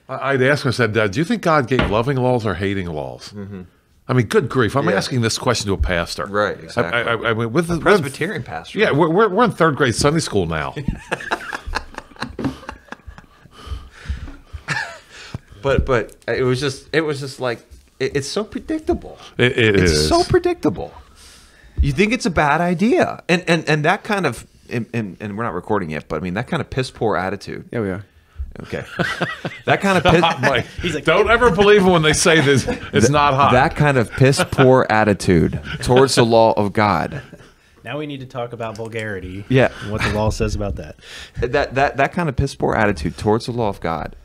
I'd ask him, I said, do you think God gave loving laws or hating laws? I mean, good grief. I'm asking this question to a pastor. Right, exactly. I mean, with the Presbyterian pastor. Yeah, we're in third grade Sunday school now. But it was just like, it's so predictable. It's so predictable. You think it's a bad idea. And that kind of, and we're not recording yet, but I mean, that kind of piss poor attitude. Yeah, we are. Okay. That kind of piss... Like, he's like, don't ever believe it when they say this. It's not hot. That kind of piss poor attitude towards the law of God. Now we need to talk about vulgarity. Yeah. And what the law says about that. That kind of piss poor attitude towards the law of God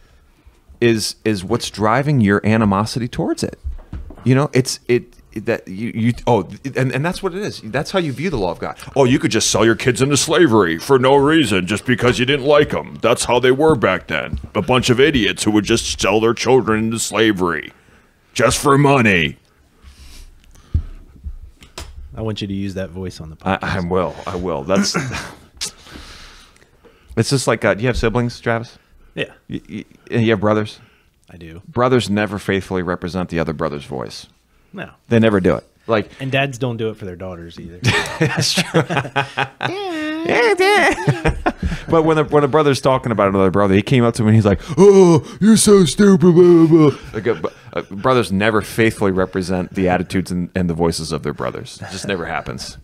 is what's driving your animosity towards it. You know, and that's what it is. That's how you view the law of God. Oh, you could just sell your kids into slavery for no reason, just because you didn't like them. That's how they were back then. A bunch of idiots who would just sell their children into slavery just for money. I want you to use that voice on the podcast. I will. That's. It's just like, do you have siblings, Travis? Yeah. You have brothers? I do. Brothers never faithfully represent the other brother's voice. No. They never do it. And dads don't do it for their daughters either. That's true. But when a brother's talking about another brother, he came up to me and he's like, "Oh, you're so stupid." Blah, blah, blah. Like, brothers never faithfully represent the attitudes and the voices of their brothers. It just never happens.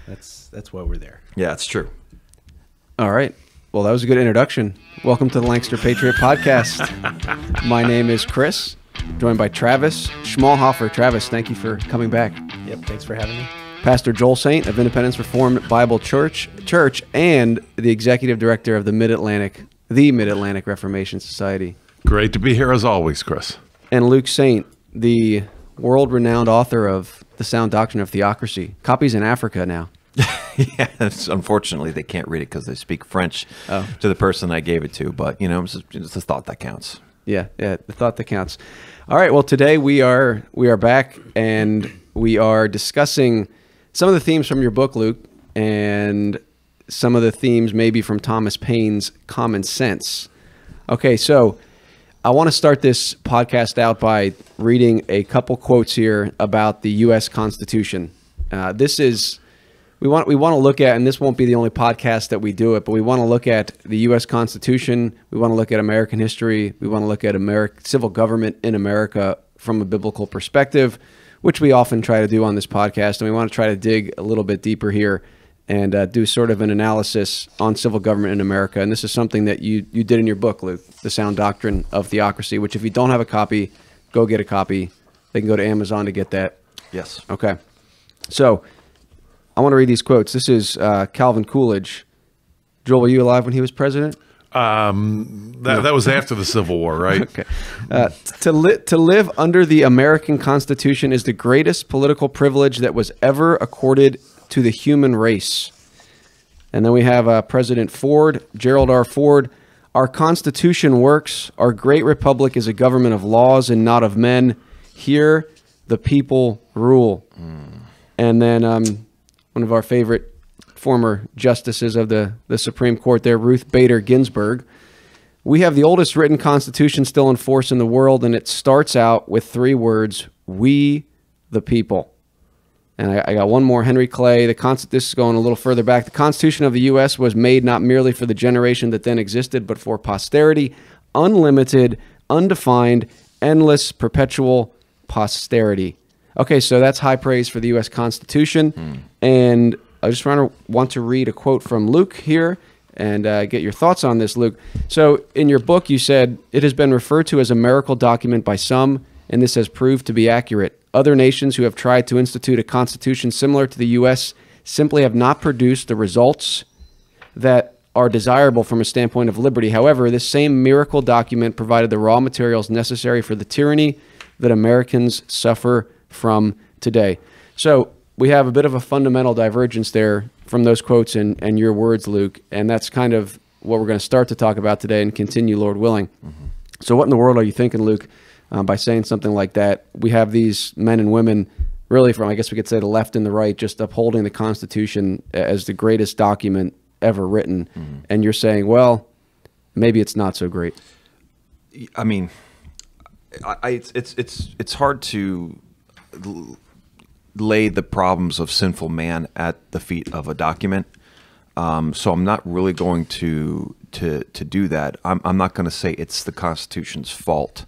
That's why we're there. Yeah, it's true. All right. Well, that was a good introduction. Welcome to the Lancaster Patriot Podcast. My name is Chris, joined by Travis Schmalhofer. Travis, thank you for coming back. Yep, thanks for having me. Pastor Joel Saint of Independence Reformed Bible Church, and the executive director of the Mid-Atlantic Reformation Society. Great to be here as always, Chris. And Luke Saint, the world-renowned author of the Sound Doctrine of Theocracy. Copies in Africa now. Yeah, unfortunately, they can't read it because they speak French to the person I gave it to. But, you know, it's the thought that counts. Yeah, the thought that counts. All right, well, today we are back, and we are discussing some of the themes from your book, Luke, and some of the themes maybe from Thomas Paine's Common Sense. Okay, so I want to start this podcast out by reading a couple quotes here about the U.S. Constitution. We want to look at, and this won't be the only podcast that we do it, but we want to look at the U.S. Constitution. We want to look at American history. We want to look at civil government in America from a biblical perspective, which we often try to do on this podcast. And we want to try to dig a little bit deeper here and do sort of an analysis on civil government in America. And this is something that you did in your book, Luke, The Sound Doctrine of Theocracy, which if you don't have a copy, go get a copy. They can go to Amazon to get that. Yes. Okay. So I want to read these quotes. This is Calvin Coolidge. Joel, were you alive when he was president? That was after the Civil War, right? Okay. To live under the American Constitution is the greatest political privilege that was ever accorded to the human race. And then we have President Ford, Gerald R. Ford. Our Constitution works. Our great republic is a government of laws and not of men. Here, the people rule. And then one of our favorite former justices of the Supreme Court there, Ruth Bader Ginsburg. We have the oldest written constitution still in force in the world, and it starts out with 3 words, we the people. And I got one more, Henry Clay. This is going a little further back. The Constitution of the U.S. was made not merely for the generation that then existed, but for posterity, unlimited, undefined, endless, perpetual posterity. Okay, so that's high praise for the U.S. Constitution. And I just want to read a quote from Luke here and get your thoughts on this, Luke. So in your book, you said, it has been referred to as a miracle document by some, and this has proved to be accurate. Other nations who have tried to institute a constitution similar to the U.S. simply have not produced the results that are desirable from a standpoint of liberty. However, this same miracle document provided the raw materials necessary for the tyranny that Americans suffer from today. So we have a bit of a fundamental divergence there from those quotes and your words, Luke, and that's kind of what we're going to start to talk about today and continue, Lord willing. So what in the world are you thinking, Luke, by saying something like that? We have these men and women really from, I guess we could say, the left and the right, just upholding the Constitution as the greatest document ever written, and you're saying, well, maybe it's not so great. I mean, it's hard to lay the problems of sinful man at the feet of a document. So I'm not really going to do that. I'm not going to say it's the Constitution's fault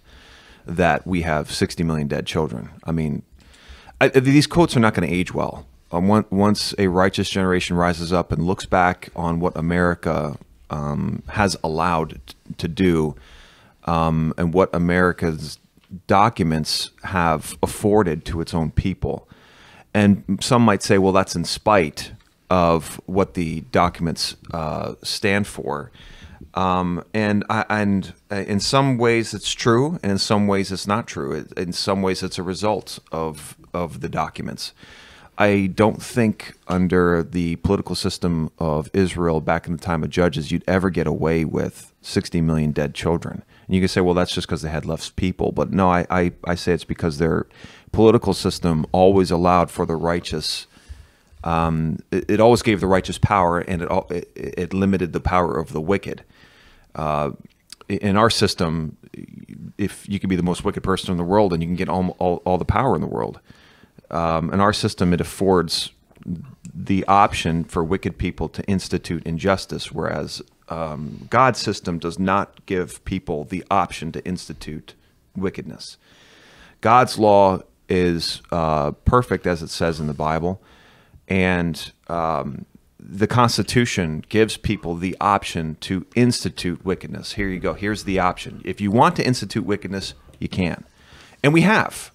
that we have 60 million dead children. I mean, these quotes are not going to age well. Once a righteous generation rises up and looks back on what America has allowed to do, and what America's documents have afforded to its own people, and some might say, well, that's in spite of what the documents stand for. And in some ways it's true, and in some ways it's not true. In some ways it's a result of the documents. I don't think under the political system of Israel back in the time of Judges, you'd ever get away with 60 million dead children. And you can say, well, that's just because they had less people. But no, I say it's because their political system always allowed for the righteous. It always gave the righteous power, and it limited the power of the wicked. In our system, if you can be the most wicked person in the world, and you can get all the power in the world. In our system, it affords the option for wicked people to institute injustice, whereas God's system does not give people the option to institute wickedness. God's law is perfect, as it says in the Bible, and the Constitution gives people the option to institute wickedness. Here you go. Here's the option. If you want to institute wickedness, you can. And we have.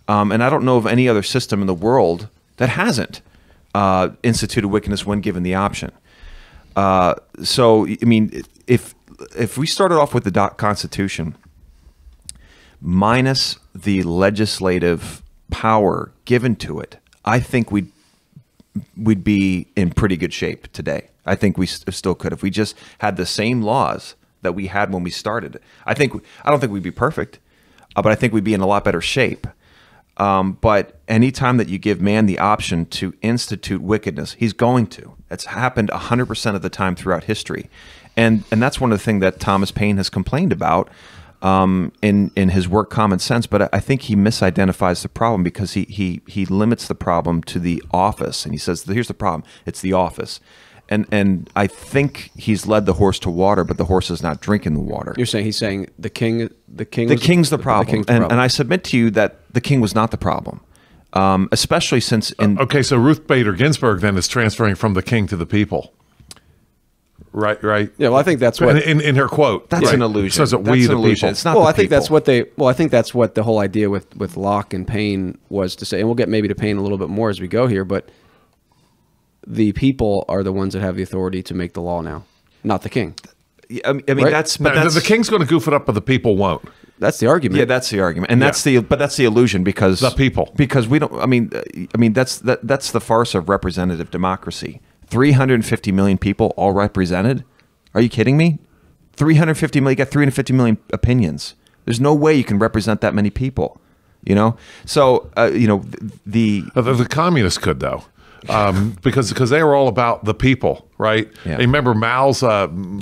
And I don't know of any other system in the world that hasn't instituted wickedness when given the option. So, I mean, if we started off with the Constitution, minus the legislative power given to it, I think we'd be in pretty good shape today. I think we still could if we just had the same laws that we had when we started. I don't think we'd be perfect, but I think we'd be in a lot better shape. But anytime that you give man the option to institute wickedness, he's going to. It's happened 100% of the time throughout history. And that's one of the things that Thomas Paine has complained about in his work Common Sense. But I think he misidentifies the problem because he limits the problem to the office. And he says, here's the problem. It's the office. And I think he's led the horse to water, but the horse is not drinking the water. He's saying the king's the problem. And I submit to you that the king was not the problem, especially since okay, so Ruth Bader Ginsburg then is transferring from the king to the people. Right. Yeah, well, I think that's what in her quote. That's an illusion. Says that we the people. It's not. Well, I think that's what I think that's what the whole idea with Locke and Paine was to say, and we'll get maybe to Paine a little bit more as we go here, but the people are the ones that have the authority to make the law now, not the king. I mean, right? that's the king's going to goof it up, but the people won't. That's the argument. Yeah, that's the argument, and that's the illusion because the people, because we don't. I mean, that's the farce of representative democracy. 350 million people all represented. Are you kidding me? 350 million. You got 350 million opinions. There's no way you can represent that many people. You know. So the communists could though. Because they were all about the people, right? Yeah. And remember Mao's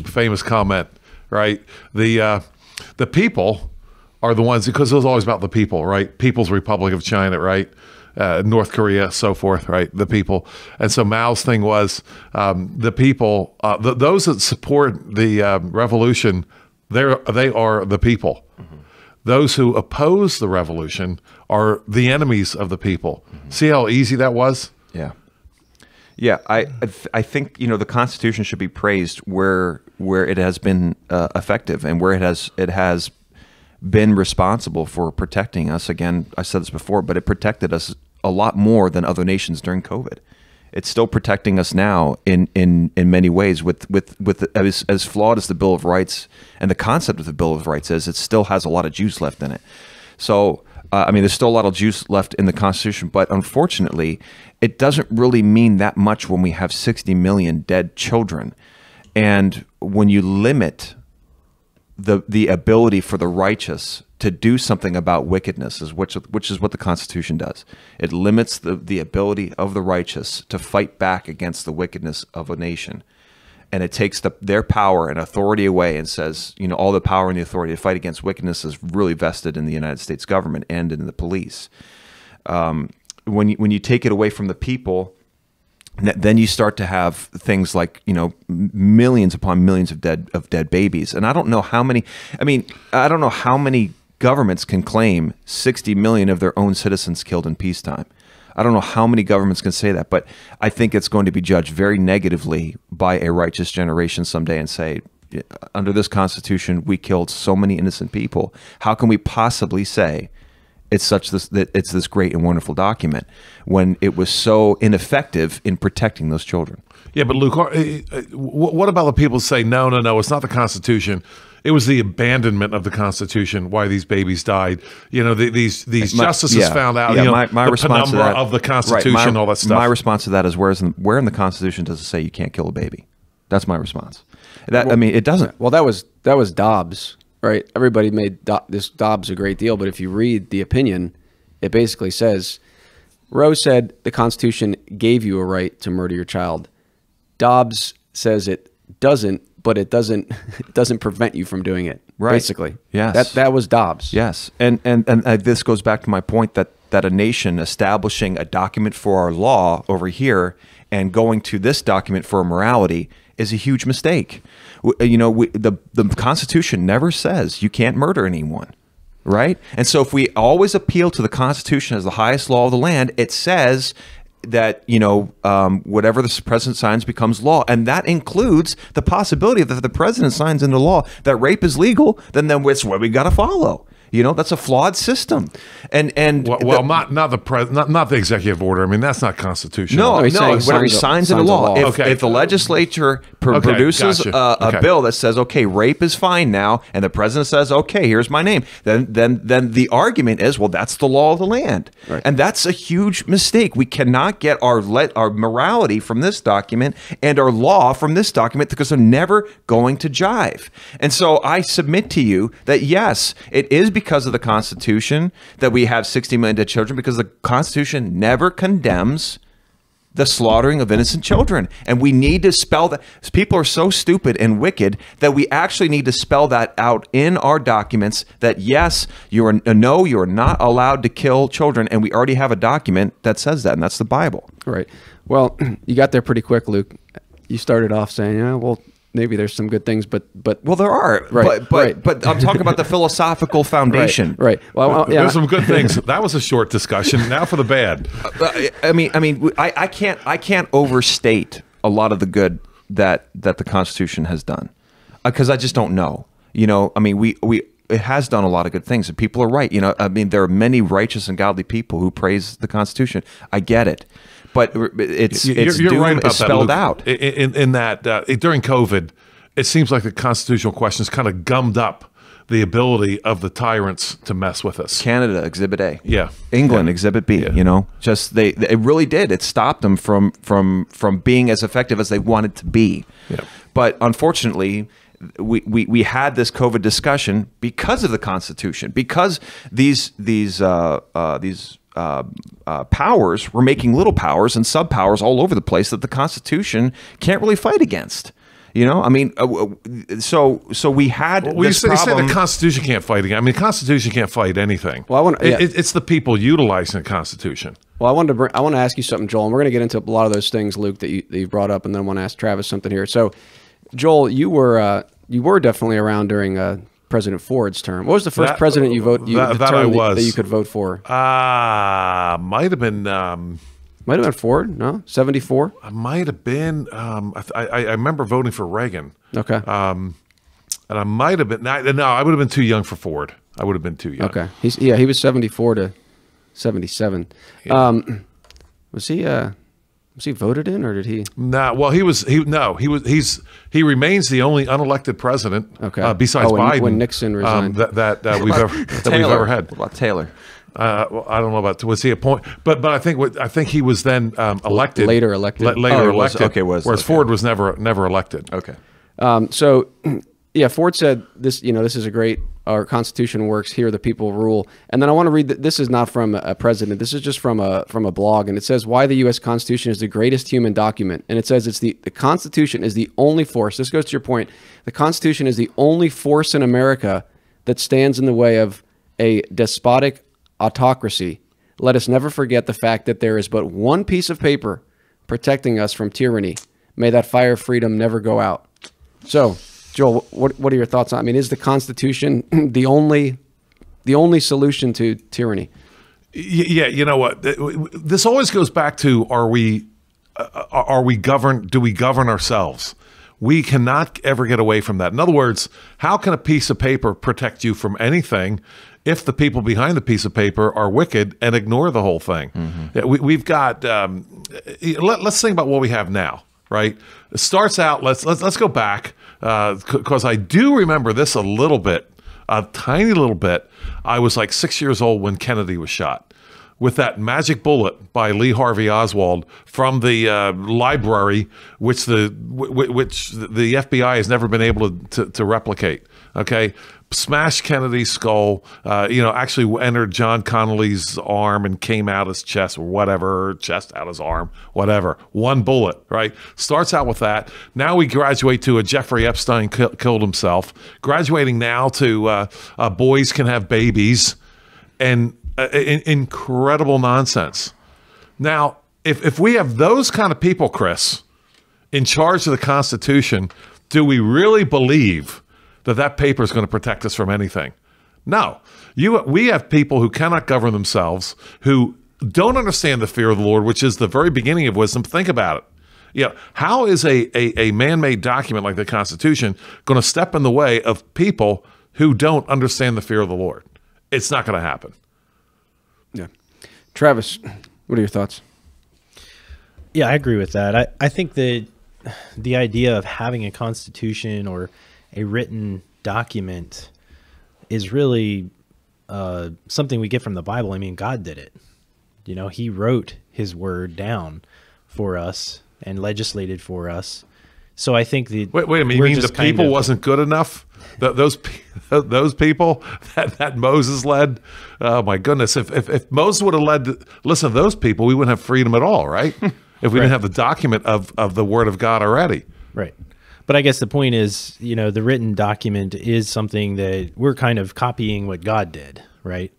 famous comment, right? The people are the ones, because it was always about the people, right? People's Republic of China, right? North Korea, so forth, right? The people. And so Mao's thing was the people, those that support the revolution, they are the people. Mm-hmm. Those who oppose the revolution are the enemies of the people. Mm-hmm. See how easy that was? Yeah. Yeah, I think the Constitution should be praised where it has been effective and where it has been responsible for protecting us. Again, I said this before, but it protected us a lot more than other nations during COVID. It's still protecting us now in many ways. With as flawed as the Bill of Rights and the concept of the Bill of Rights is, it still has a lot of juice left in it. So. There's still a lot of juice left in the Constitution, but unfortunately, it doesn't really mean that much when we have 60 million dead children. And when you limit the ability for the righteous to do something about wickedness, which is what the Constitution does. It limits the ability of the righteous to fight back against the wickedness of a nation. and it takes their power and authority away and says, you know, all the power and the authority to fight against wickedness is really vested in the United States government and in the police. When you take it away from the people, then you start to have things like, you know, millions upon millions of dead babies. And I don't know how many. I mean, I don't know how many governments can claim 60 million of their own citizens killed in peacetime. I don't know how many governments can say that, but I think it's going to be judged very negatively by a righteous generation someday and say, under this Constitution, we killed so many innocent people. How can we possibly say it's this great and wonderful document when it was so ineffective in protecting those children? Yeah, but Luke, what about the people who say, no, it's not the Constitution. It was the abandonment of the Constitution why these babies died. You know, these justices found out, yeah, you know, my the response to penumbra that, of the Constitution, right, all that stuff. My response to that is, where in the Constitution does it say you can't kill a baby? That's my response. I mean, it doesn't. Well, that was Dobbs, right? Everybody made this Dobbs a great deal, but if you read the opinion, it basically says, Roe said the Constitution gave you a right to murder your child. Dobbs says it doesn't, but it doesn't prevent you from doing it. Right. Basically. Yes. That was Dobbs. Yes. And this goes back to my point that a nation establishing a document for our law over here and going to this document for morality is a huge mistake. You know, the Constitution never says you can't murder anyone. Right? And so if we always appeal to the Constitution as the highest law of the land, it says that, you know, whatever the president signs becomes law. And that includes the possibility that if the president signs into law that rape is legal, then it's what we got to follow. You know, that's a flawed system. And not the executive order. I mean, that's not constitutional. No, whatever he signs into law. If the legislature produces a bill that says, okay, rape is fine now, and the president says, okay, here's my name, then the argument is, well, that's the law of the land. Right. And that's a huge mistake. We cannot get our morality from this document and our law from this document because they're never going to jive. And so I submit to you that, yes, it is because of the Constitution that we have 60 million dead children, because the Constitution never condemns the slaughtering of innocent children. And we need to spell that. People are so stupid and wicked that we actually need to spell that out in our documents that, yes, you are not allowed to kill children. And we already have a document that says that, and that's the Bible. Right. Well, you got there pretty quick, Luke. You started off saying, yeah, well, maybe there's some good things, but well, there are. Right, but I'm talking about the philosophical foundation. Right. Well, there's some good things. That was a short discussion. Now for the bad. I can't overstate a lot of the good that the Constitution has done, because I just don't know. You know, I mean, it has done a lot of good things, and people are right. You know, I mean, there are many righteous and godly people who praise the Constitution. I get it. But you're right about that, spelled Luke. out. In that during COVID, it seems like the constitutional questions kind of gummed up the ability of the tyrants to mess with us. Canada, Exhibit A. Yeah. England, Exhibit B. Yeah. You know, just it really did. It stopped them from being as effective as they wanted to be. Yeah. But unfortunately, we had this COVID discussion because of the Constitution, because these powers were making little powers and sub-powers all over the place that the Constitution can't really fight against. You know, I mean, so we had this problem. You say the Constitution can't fight against. I mean, the Constitution can't fight anything. Well, it's the people utilizing the Constitution. Well, I want to ask you something, Joel, and we're going to get into a lot of those things, Luke, that you brought up, and then I want to ask Travis something here. So, Joel, you were definitely around during President Ford's term. What was the first president that you could vote for? Might have been. Might have been Ford. No, 74. Might have been. I remember voting for Reagan. Okay. And I might have been. No, I would have been too young for Ford. I would have been too young. Okay. He was 74 to 77. Yeah. Was he voted in, or did he? Nah. Well, he remains the only unelected president. Okay. Besides Biden, when Nixon resigned. That we've ever had. What about Taylor? Well, I don't know about, was he appointed? But I think he was then elected. Later elected. Whereas okay. Ford was never elected. Okay. So Yeah, Ford said this. This is a great. Our Constitution works. Here, the people rule. And then I want to read. This is not from a president. This is just from a blog, and it says why the U.S. Constitution is the greatest human document. And it says it's the Constitution is the only force. This goes to your point. The Constitution is the only force in America that stands in the way of a despotic autocracy. Let us never forget the fact that there is but one piece of paper protecting us from tyranny. May that fire of freedom never go out. So, Joel, what are your thoughts on? I mean, is the Constitution the only solution to tyranny? Yeah, you know what? This always goes back to: are we governed? Do we govern ourselves? We cannot ever get away from that. In other words, how can a piece of paper protect you from anything if the people behind the piece of paper are wicked and ignore the whole thing? Mm-hmm. We've got. Let's think about what we have now. Right. It starts out. Let's go back because I do remember this a little bit, a tiny little bit. I was like 6 years old when Kennedy was shot, with that magic bullet by Lee Harvey Oswald from the library, which the FBI has never been able to replicate. Okay. Smashed Kennedy's skull, actually entered John Connally's arm and came out his chest or whatever, chest out his arm, whatever. One bullet, right? Starts out with that. Now we graduate to a Jeffrey Epstein killed himself. Graduating now to boys can have babies and incredible nonsense. Now, if we have those kind of people, Chris, in charge of the Constitution, do we really believe that paper is going to protect us from anything? No. We have people who cannot govern themselves, who don't understand the fear of the Lord, which is the very beginning of wisdom. Think about it. How is a man-made document like the Constitution going to step in the way of people who don't understand the fear of the Lord? It's not going to happen. Yeah. Travis, what are your thoughts? Yeah, I agree with that. I think that the idea of having a constitution or a written document is really something we get from the Bible. I mean, God did it. He wrote his word down for us and legislated for us. So I think the wait a minute. You mean the people wasn't good enough? Those people that Moses led. Oh my goodness! If Moses would have listen to those people, we wouldn't have freedom at all, right? If we didn't have the document of the Word of God already, right? But I guess the point is, the written document is something that we're kind of copying what God did, right?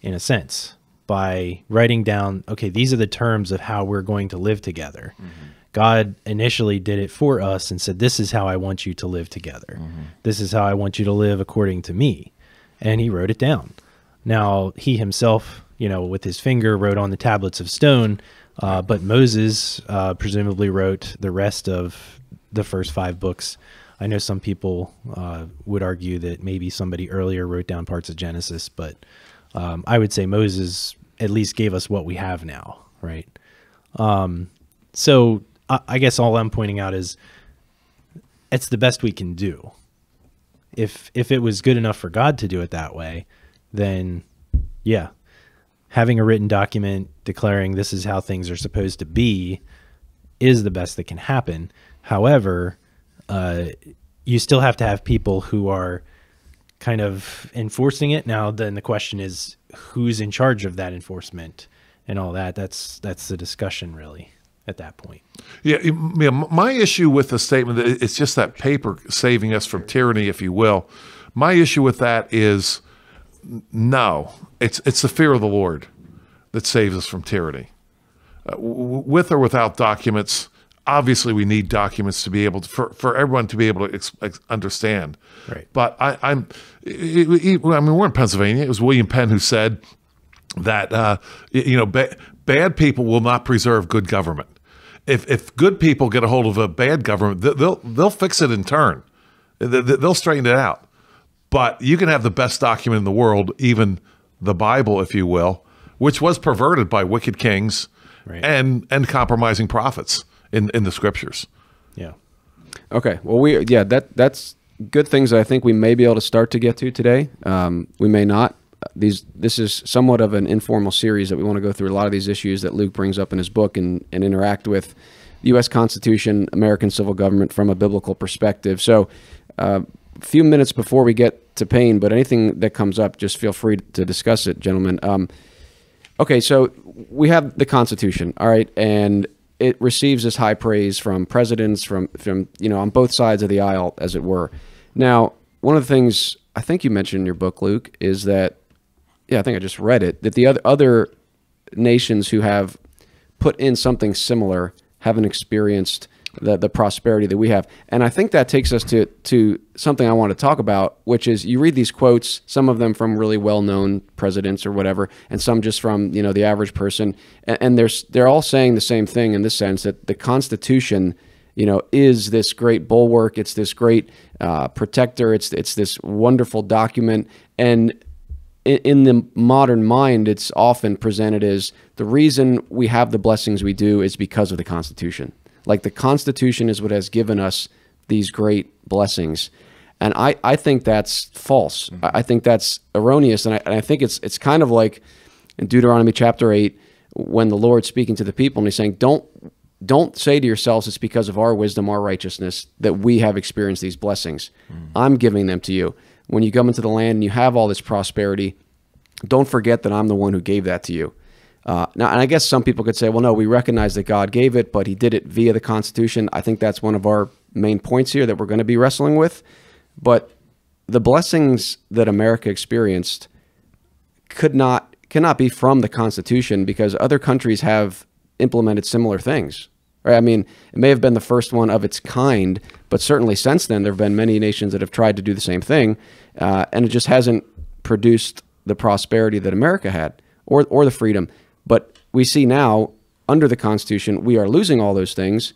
In a sense, by writing down, okay, these are the terms of how we're going to live together. Mm-hmm. God initially did it for us and said, this is how I want you to live together. Mm-hmm. This is how I want you to live according to me. And he wrote it down. Now, he himself, with his finger wrote on the tablets of stone, but Moses presumably wrote the rest of the first 5 books. I know some people would argue that maybe somebody earlier wrote down parts of Genesis, but I would say Moses at least gave us what we have now, right? So I guess all I'm pointing out is it's the best we can do. If it was good enough for God to do it that way, then yeah, having a written document declaring this is how things are supposed to be is the best that can happen. However, you still have to have people who are kind of enforcing it. Now, then the question is who's in charge of that enforcement and all that. That's the discussion really at that point. Yeah, my issue with the statement, it's just that paper saving us from tyranny, if you will. My issue with that is no, it's the fear of the Lord that saves us from tyranny. With or without documents, obviously we need documents to be able to, for everyone to be able to understand. Right. But I mean, we're in Pennsylvania. It was William Penn who said that bad people will not preserve good government. If good people get a hold of a bad government, they'll fix it in turn. They'll straighten it out. But you can have the best document in the world, even the Bible, if you will, which was perverted by wicked kings, right, and compromising prophets in the scriptures. Yeah. Okay. Well, that's good things that I think we may be able to start to get to today. We may not. This is somewhat of an informal series that we want to go through a lot of these issues that Luke brings up in his book and interact with the U.S. Constitution, American civil government from a biblical perspective. So few minutes before we get to Paine, but anything that comes up, just feel free to discuss it, gentlemen. Okay, so we have the Constitution, all right, and it receives this high praise from presidents, from on both sides of the aisle, as it were. Now, one of the things I think you mentioned in your book, Luke, is that, I think I just read it, that the other nations who have put in something similar haven't experienced the prosperity that we have. And I think that takes us to something I want to talk about, which is you read these quotes, some of them from really well-known presidents or whatever, and some just from, the average person. And they're all saying the same thing in the sense that the Constitution, is this great bulwark. It's this great protector. It's this wonderful document. And in the modern mind, it's often presented as the reason we have the blessings we do is because of the Constitution. Like the Constitution is what has given us these great blessings. And I think that's false. Mm-hmm. I think that's erroneous. And I think it's kind of like in Deuteronomy chapter 8, when the Lord's speaking to the people and he's saying, don't say to yourselves it's because of our wisdom, our righteousness, that we have experienced these blessings. Mm-hmm. I'm giving them to you. When you come into the land and you have all this prosperity, don't forget that I'm the one who gave that to you. Now, and I guess some people could say, well, no, we recognize that God gave it, but he did it via the Constitution. I think that's one of our main points here that we're going to be wrestling with. But the blessings that America experienced cannot be from the Constitution because other countries have implemented similar things. Right? I mean, it may have been the first one of its kind, but certainly since then, there have been many nations that have tried to do the same thing, and it just hasn't produced the prosperity that America had or the freedom. But we see now, under the Constitution, we are losing all those things.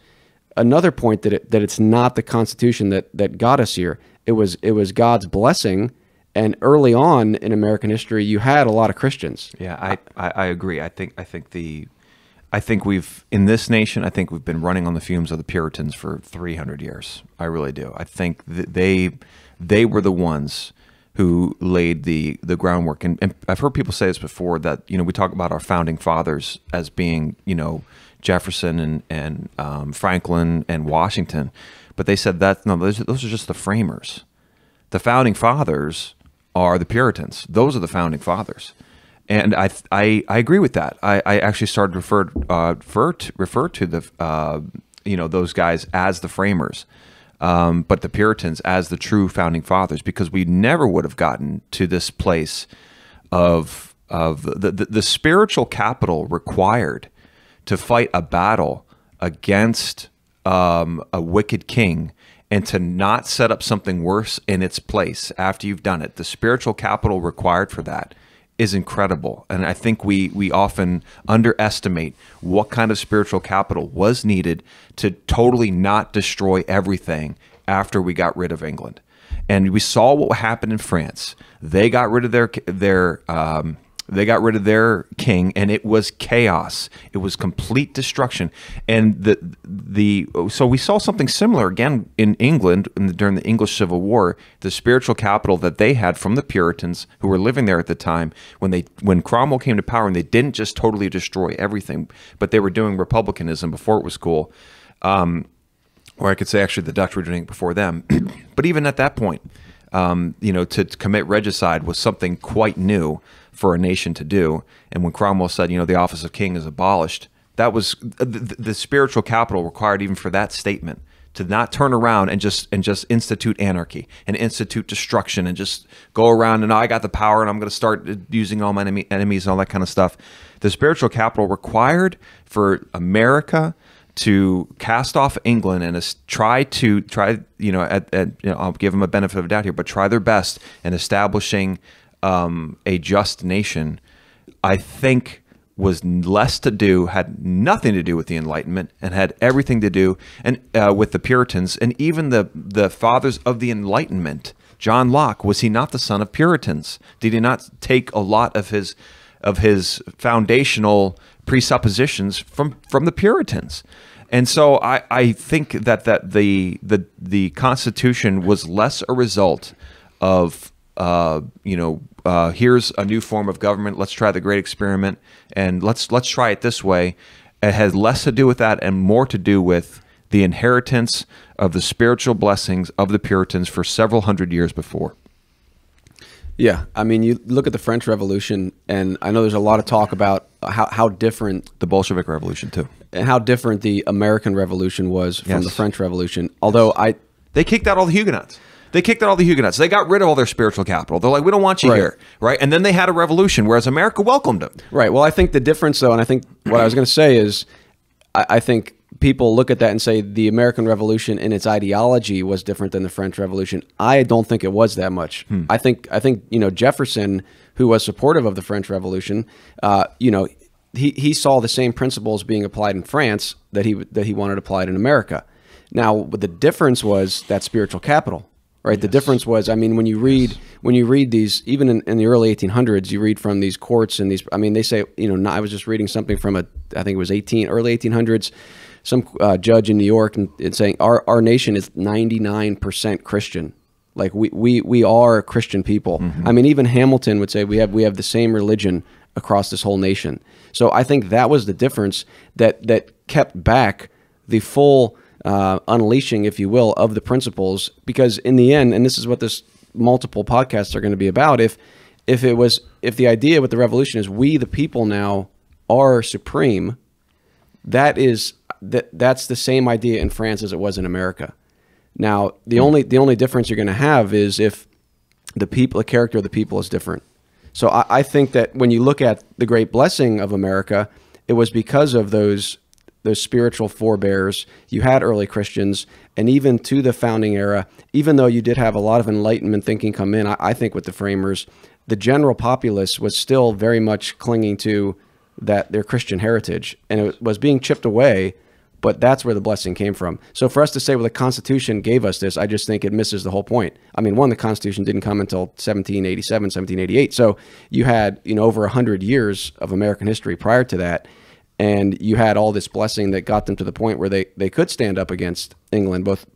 Another point that it's not the Constitution that got us here. It was God's blessing. And early on in American history, you had a lot of Christians. Yeah, I agree. I think we've, in this nation, I think we've been running on the fumes of the Puritans for 300 years. I really do. I think that they were the ones who laid the groundwork. And I've heard people say this before, that, we talk about our founding fathers as being, Jefferson and Franklin and Washington, but they said that, no, those are just the framers. The founding fathers are the Puritans. Those are the founding fathers. And I agree with that. I actually started to refer to the, those guys as the framers. But the Puritans as the true founding fathers, because we never would have gotten to this place of the spiritual capital required to fight a battle against a wicked king and to not set up something worse in its place after you've done it. The spiritual capital required for that is incredible. And I think we often underestimate what kind of spiritual capital was needed to totally not destroy everything after we got rid of England. And we saw what happened in France. They got rid of their king, and it was chaos. It was complete destruction. And so we saw something similar again in England during the English Civil War. The spiritual capital that they had from the Puritans who were living there at the time, when Cromwell came to power, and they didn't just totally destroy everything, but they were doing republicanism before it was cool. Or I could say actually the Dutch were doing it before them. But even at that point, to commit regicide was something quite new for a nation to do. And when Cromwell said, the office of king is abolished, that was the spiritual capital required even for that statement, to not turn around and just institute anarchy and institute destruction and just go around and I got the power and I'm going to start using all my enemies and all that kind of stuff. The spiritual capital required for America to cast off England and try, I'll give them a benefit of the doubt here, but try their best in establishing a just nation, I think was less to do, had nothing to do with the Enlightenment, and had everything to do with the Puritans, and even the fathers of the Enlightenment. John Locke, was he not the son of Puritans? Did he not take a lot of his foundational presuppositions from the Puritans? And so I think that the Constitution was less a result of here's a new form of government. Let's try the great experiment, and let's try it this way. It has less to do with that and more to do with the inheritance of the spiritual blessings of the Puritans for several hundred years before. Yeah, I mean, you look at the French Revolution, and I know there's a lot of talk about how different The Bolshevik Revolution, too. and how different the American Revolution was from Yes. the French Revolution. Although They kicked out all the Huguenots. They got rid of all their spiritual capital. They're like, we don't want you Right. here, right? And then they had a revolution, whereas America welcomed them. Right. Well, I think the difference, though, and I think what I was going to say is, I think people look at that and say the American Revolution in its ideology was different than the French Revolution. I don't think it was that much. I think Jefferson, who was supportive of the French Revolution, he saw the same principles being applied in France that he wanted applied in America. Now, the difference was that spiritual capital. Right. The difference was, I mean, when you read these, even in the early 1800s, you read from these courts and these. I mean, they say, I was just reading something from I think it was early 1800s, some judge in New York, and it's saying our nation is 99% Christian. Like we are Christian people. I mean, even Hamilton would say we have the same religion across this whole nation. So I think that was the difference that kept back the full unleashing, if you will, of the principles, because in the end, and this is what this multiple podcasts are going to be about, if the idea with the revolution is we the people now are supreme, that's the same idea in France as it was in America. Now, the only difference you're going to have is if the character of the people is different. So I think that when you look at the great blessing of America, it was because of those spiritual forebears. You had early Christians, and even to the founding era, even though you did have a lot of Enlightenment thinking come in, I think with the framers, the general populace was still very much clinging to their Christian heritage, and it was being chipped away, but that's where the blessing came from. So for us to say, well, the Constitution gave us this, I just think it misses the whole point. I mean, the Constitution didn't come until 1787, 1788, so you had over 100 years of American history prior to that. And you had all this blessing that got them to the point where they could stand up against England, both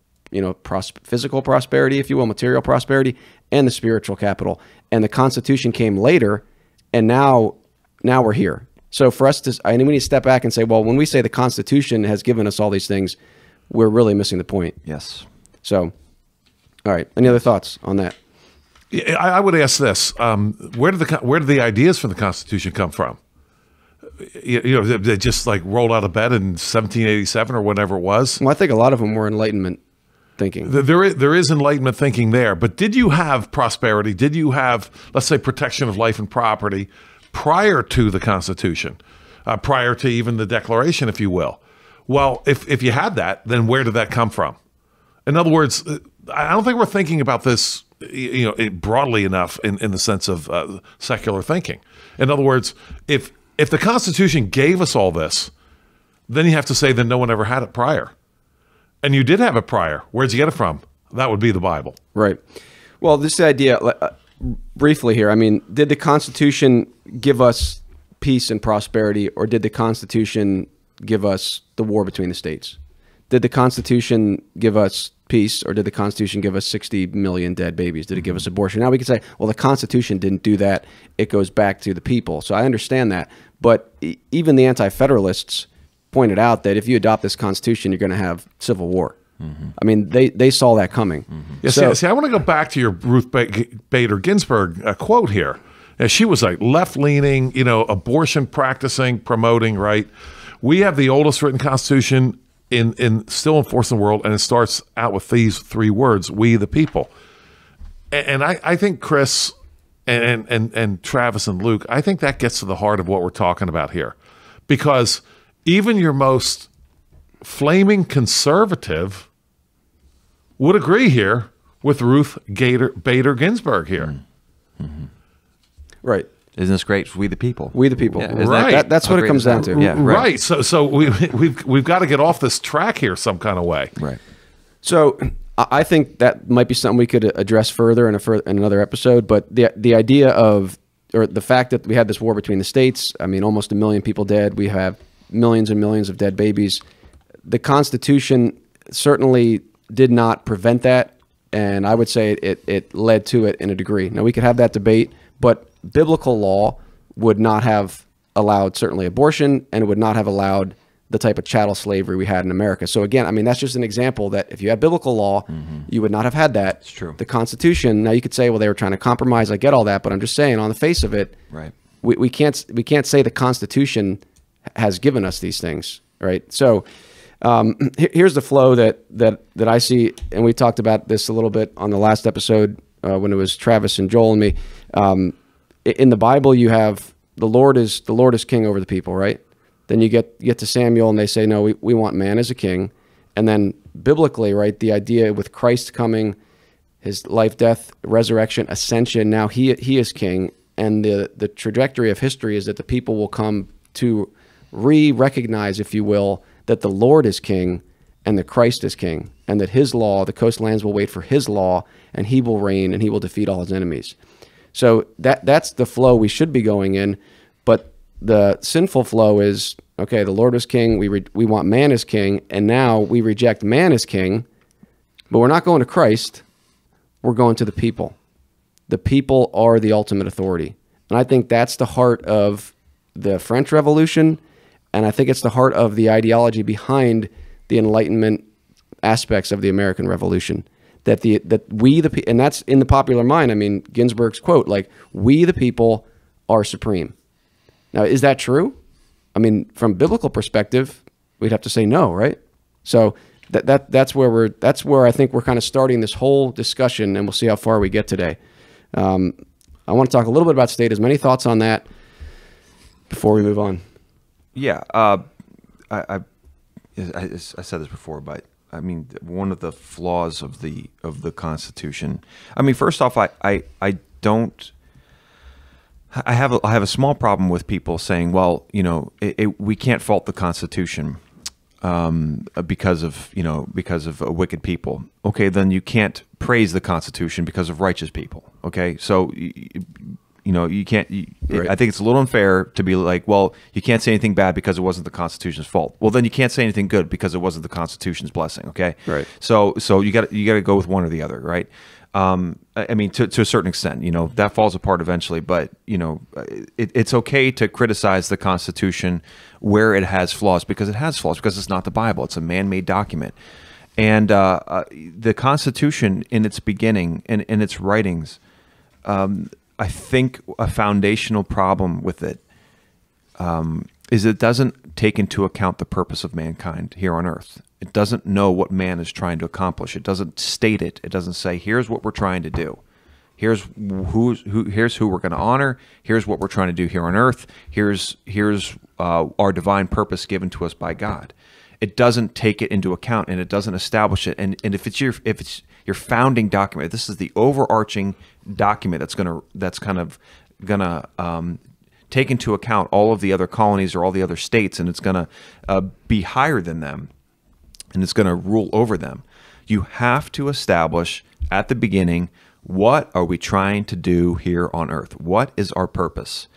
physical prosperity, if you will, material prosperity, and the spiritual capital. And the Constitution came later, and now we're here. So for us we need to step back and say, well, when we say the Constitution has given us all these things, we're really missing the point. Yes. So, all right. Any other thoughts on that? I would ask this: where did the ideas for the Constitution come from? They just like rolled out of bed in 1787 or whatever it was. Well, I think a lot of them were Enlightenment thinking. There is Enlightenment thinking there, but did you have prosperity? Did you have, let's say, protection of life and property prior to the Constitution, prior to even the Declaration, if you will? Well, if you had that, then where did that come from? In other words, I don't think we're thinking about this broadly enough in the sense of secular thinking. In other words, if the Constitution gave us all this, then you have to say that no one ever had it prior. And you did have it prior. Where'd you get it from? That would be the Bible. Right. Well, this idea, briefly here, I mean, did the Constitution give us peace and prosperity, or did the Constitution give us the war between the states? Did the Constitution give us peace, or did the Constitution give us 60 million dead babies? Did it give us abortion? Now we can say, well, the Constitution didn't do that. It goes back to the people. So I understand that. But even the anti-federalists pointed out that if you adopt this Constitution, you're going to have civil war. I mean, they saw that coming. Yeah, So, see, I want to go back to your Ruth Bader Ginsburg quote here. And she was like left-leaning, abortion practicing, promoting, right? We have the oldest written Constitution still in force in the world, and it starts out with these three words: "We the people." And I think Chris and Travis and Luke, I think that gets to the heart of what we're talking about here, because even your most flaming conservative would agree here with Ruth Bader Ginsburg here. right. Isn't this great? We the people. We the people. Yeah, isn't Right. That's what it comes down to. Yeah, Right. So we've got to get off this track here some kind of way. Right. So I think that might be something we could address further in another episode. But the idea of, or the fact that we had this war between the states, I mean, almost 1 million people dead. We have millions and millions of dead babies. The Constitution certainly did not prevent that, and I would say it led to it in a degree. Now, we could have that debate, but biblical law would not have allowed certainly abortion, and it would not have allowed the type of chattel slavery we had in America. So again, I mean, that's just an example that if you had biblical law, you would not have had that. It's true. The Constitution, now you could say, well, they were trying to compromise. I get all that, but I'm just saying, on the face of it, Right. we can't say the Constitution has given us these things, right? So here's the flow that I see, and we talked about this a little bit on the last episode when it was Travis and Joel and me. In the Bible, you have the Lord is king over the people, right? Then you get to Samuel, and they say, no, we want man as a king. And then biblically, right, the idea with Christ coming, his life, death, resurrection, ascension, now he is king. And the trajectory of history is that the people will come to recognize, if you will, that the Lord is king and that Christ is king, and that his law, the coastlands will wait for his law, and he will reign and he will defeat all his enemies. So that's the flow we should be going in. But the sinful flow is, okay, the Lord was king, we want man as king, and now we reject man as king, but we're not going to Christ, we're going to the people. The people are the ultimate authority. And I think that's the heart of the French Revolution, and I think it's the heart of the ideology behind the Enlightenment aspects of the American Revolution. And that's in the popular mind. I mean, Ginsburg's quote, like, we the people are supreme. Now, is that true? I mean, from biblical perspective, we'd have to say no, right? So that's where I think we're kind of starting this whole discussion, and we'll see how far we get today. I want to talk a little bit about statism. Any thoughts on that before we move on? Yeah, I said this before, but I mean, one of the flaws of the Constitution. I mean, first off, I have a small problem with people saying, well, you know, we can't fault the Constitution because of wicked people. Okay, then you can't praise the Constitution because of righteous people. Okay, so you know, you can't. Right. I think it's a little unfair to be like, well, you can't say anything bad because it wasn't the Constitution's fault. Well, then you can't say anything good because it wasn't the Constitution's blessing. Okay, right. So you got to go with one or the other, right? I mean, to a certain extent, you know, that falls apart eventually, but, you know, it's okay to criticize the Constitution where it has flaws, because it has flaws, because it's not the Bible. It's a man-made document. And the Constitution in its beginning and in its writings, I think a foundational problem with it is it doesn't take into account the purpose of mankind here on earth. It doesn't know what man is trying to accomplish. It doesn't state it. It doesn't say, here's what we're trying to do. Here's who we're going to honor. Here's what we're trying to do here on earth. Here's our divine purpose given to us by God. It doesn't take it into account, and it doesn't establish it. And if it's your founding document, this is the overarching document that's kind of gonna take into account all of the other colonies or all the other states, and it's gonna be higher than them, and it's gonna rule over them. You have to establish at the beginning, what are we trying to do here on earth? What is our purpose?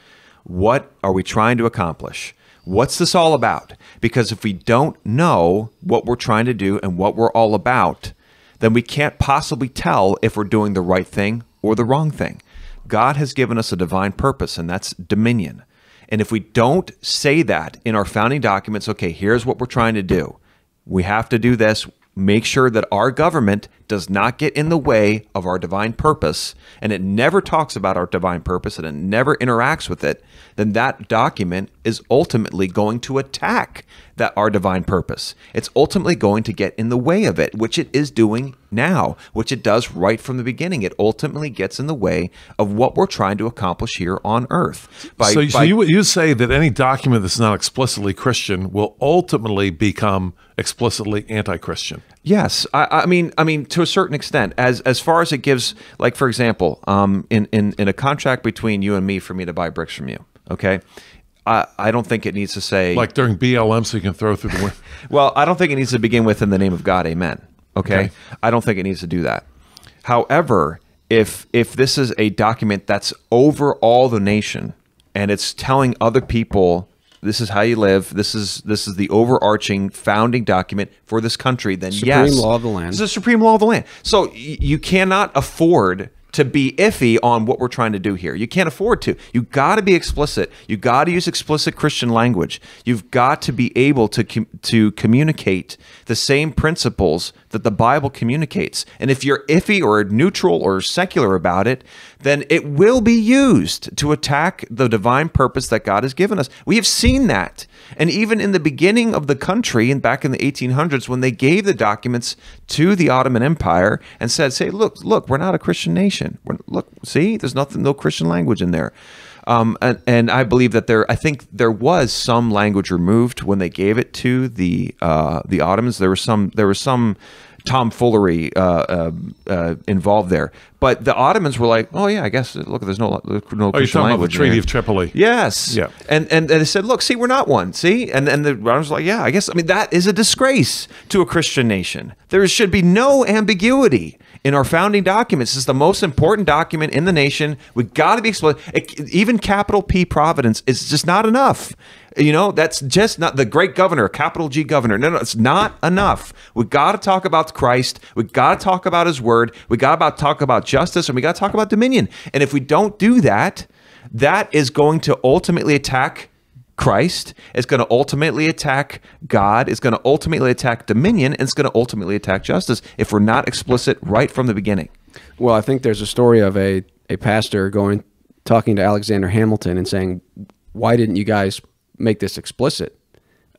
What are we trying to accomplish? What's this all about? Because if we don't know what we're trying to do and what we're all about, then we can't possibly tell if we're doing the right thing or the wrong thing. God has given us a divine purpose, and that's dominion. And if we don't say that in our founding documents, okay, here's what we're trying to do. We have to do this. Make sure that our government does not get in the way of our divine purpose, and it never talks about our divine purpose, and it never interacts with it, then that document is ultimately going to attack our divine purpose. It's ultimately going to get in the way of it, which it is doing now, which it does right from the beginning. It ultimately gets in the way of what we're trying to accomplish here on earth. So you say that any document that's not explicitly Christian will ultimately become explicitly anti-Christian. Yes, I mean, to a certain extent, as far as it gives, like, for example, in a contract between you and me, for me to buy bricks from you, okay, I don't think it needs to say, like during BLM, so you can throw through the window. Well, I don't think it needs to begin with "in the name of God, Amen." Okay, I don't think it needs to do that. However, if this is a document that's over all the nation and it's telling other people, this is how you live, this is the overarching founding document for this country, then yes, Supreme law of the land. It's the supreme law of the land. So you cannot afford to be iffy on what we're trying to do here. You can't afford to. You got to be explicit. You got to use explicit Christian language. You've got to be able to communicate the same principles that the Bible communicates. And if you're iffy or neutral or secular about it, then it will be used to attack the divine purpose that God has given us. We have seen that. And even in the beginning of the country and back in the 1800s, when they gave the documents to the Ottoman Empire and said, look, we're not a Christian nation. Look, see, there's no Christian language in there. And I believe that I think there was some language removed when they gave it to the Ottomans. There was some tomfoolery involved there, but the Ottomans were like, "Oh yeah, I guess look, there's no Christian language." The Treaty of Tripoli. Yes. Yeah. And they said, "Look, see, we're not one. See," and the Ottomans were like, "Yeah, I guess. I mean, that is a disgrace to a Christian nation. There should be no ambiguity." In our founding documents, this is the most important document in the nation. We've got to be explicit. Even capital P Providence is just not enough. That's just not the great governor, capital G governor. No, it's not enough. We've got to talk about Christ. We've got to talk about his word. We got to talk about justice, and we got to talk about dominion. And if we don't do that, that is going to ultimately attack Christ. It's going to ultimately attack God. It's going to ultimately attack dominion. And it's going to ultimately attack justice if we're not explicit right from the beginning. Well, I think there's a story of a pastor talking to Alexander Hamilton and saying, "Why didn't you guys make this explicit?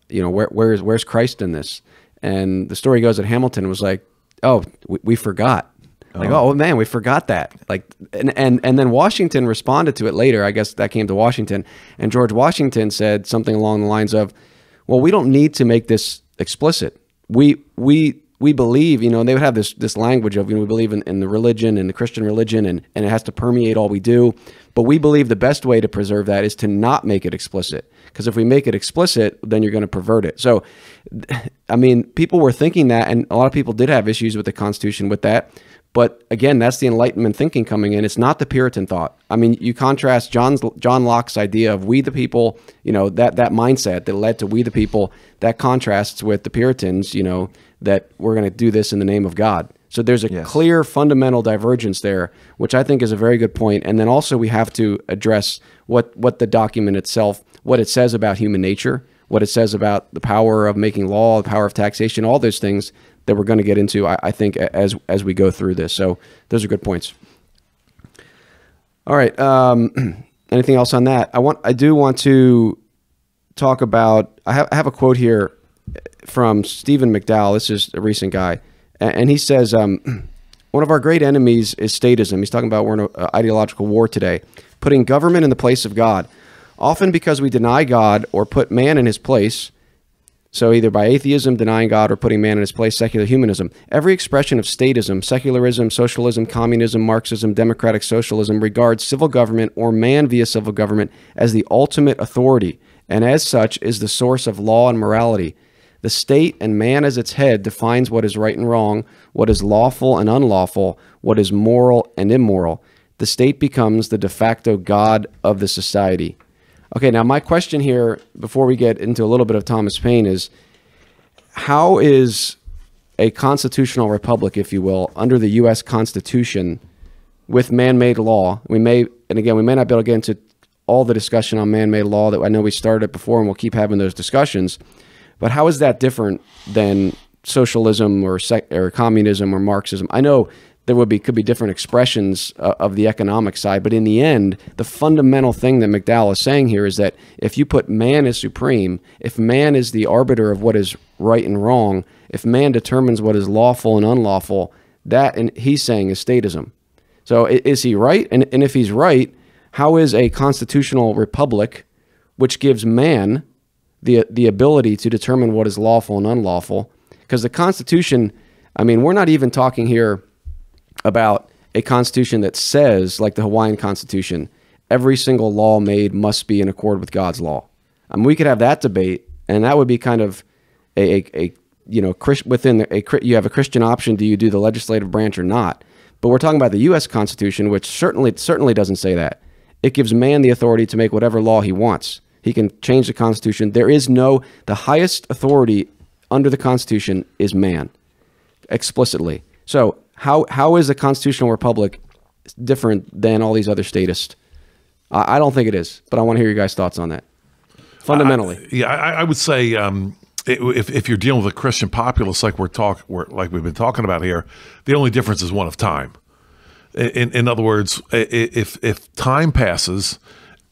Where's Christ in this?" And the story goes that Hamilton was like, "Oh, we forgot." Like, oh man, we forgot that. Like, and then Washington responded to it later. I guess that came to Washington, and George Washington said something along the lines of, "Well, we don't need to make this explicit. We believe, they would have this language of, we believe in the religion and the Christian religion, and it has to permeate all we do. But we believe the best way to preserve that is to not make it explicit. Because if we make it explicit, then you're going to pervert it." So, I mean, people were thinking that, and a lot of people did have issues with the Constitution with that. But again, that's the Enlightenment thinking coming in. It's not the Puritan thought. I mean, you contrast John Locke's idea of we the people, that mindset that led to we the people, that contrasts with the Puritans, that we're going to do this in the name of God. So there's a clear fundamental divergence there, which I think is a very good point. And then also we have to address what the document itself, what it says about human nature, what it says about the power of making law, the power of taxation, all those things that we're going to get into, I think, as we go through this. So those are good points. All right. Anything else on that? I do want to talk about. I have a quote here from Stephen McDowell. This is a recent guy, and he says, "One of our great enemies is statism." He's talking about we're in an ideological war today, putting government in the place of God, often because we deny God or put man in his place. So either by atheism, denying God, or putting man in his place, secular humanism. Every expression of statism, secularism, socialism, communism, Marxism, democratic socialism regards civil government or man via civil government as the ultimate authority, and as such is the source of law and morality. The state and man as its head defines what is right and wrong, what is lawful and unlawful, what is moral and immoral. The state becomes the de facto God of the society. Okay, now my question here, before we get into a little bit of Thomas Paine, is how is a constitutional republic, if you will, under the U.S. Constitution with man-made law? We may not be able to get into all the discussion on man-made law that I know we started before, and we'll keep having those discussions. But how is that different than socialism or communism or Marxism? I know there could be different expressions of the economic side, but in the end, the fundamental thing that McDowell is saying here is that if you put man as supreme, if man is the arbiter of what is right and wrong, if man determines what is lawful and unlawful, that, and he's saying, is statism. So is he right? And if he's right, how is a constitutional republic, which gives man the ability to determine what is lawful and unlawful? Because the Constitution, I mean, we're not even talking here about a constitution that says, like the Hawaiian Constitution, every single law made must be in accord with God's law. I mean, we could have that debate, and that would be kind of you have a Christian option. Do you do the legislative branch or not? But we're talking about the U.S. Constitution, which certainly doesn't say that. It gives man the authority to make whatever law he wants. He can change the Constitution. The highest authority under the Constitution is man, explicitly. So how is a constitutional republic different than all these other statists. I don't think it is, but I want to hear your guys' thoughts on that. Fundamentally, I would say if you're dealing with a Christian populace like we've been talking about here, the only difference is one of time. In other words, if time passes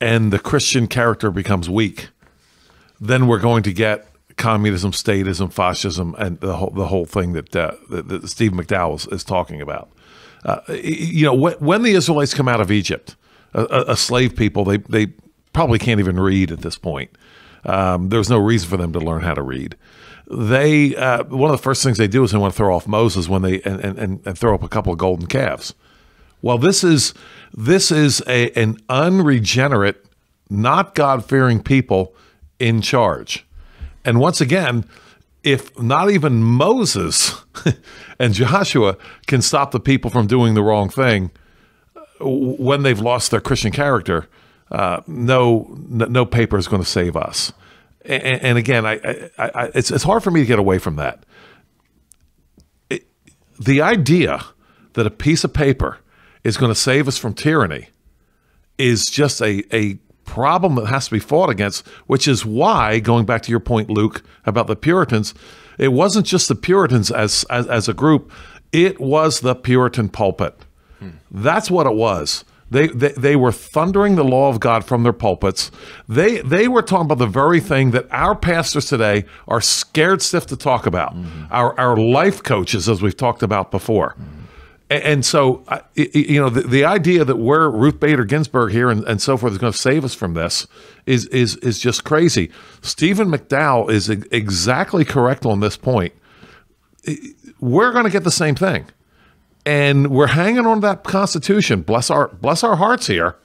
and the Christian character becomes weak, then we're going to get communism, statism, fascism, and the whole thing that Steve McDowell is talking about. When the Israelites come out of Egypt, a slave people, they probably can't even read at this point. There's no reason for them to learn how to read. They one of the first things they do is they want to throw off Moses when they and throw up a couple of golden calves. Well, this is an unregenerate, not God-fearing people in charge. And once again, if not even Moses and Joshua can stop the people from doing the wrong thing when they've lost their Christian character, no paper is going to save us. And again, it's hard for me to get away from that. The idea that a piece of paper is going to save us from tyranny is just a problem that has to be fought against, which is why, going back to your point, Luke, about the Puritans, it wasn't just the Puritans as a group, it was the Puritan pulpit. That's what it was. They were thundering the law of God from their pulpits. They were talking about the very thing that our pastors today are scared stiff to talk about. Our life coaches, as we've talked about before. And so, the idea that we're Ruth Bader Ginsburg here and so forth is going to save us from this is just crazy. Stephen McDowell is exactly correct on this point. We're going to get the same thing. And we're hanging on to that Constitution. Bless our hearts here.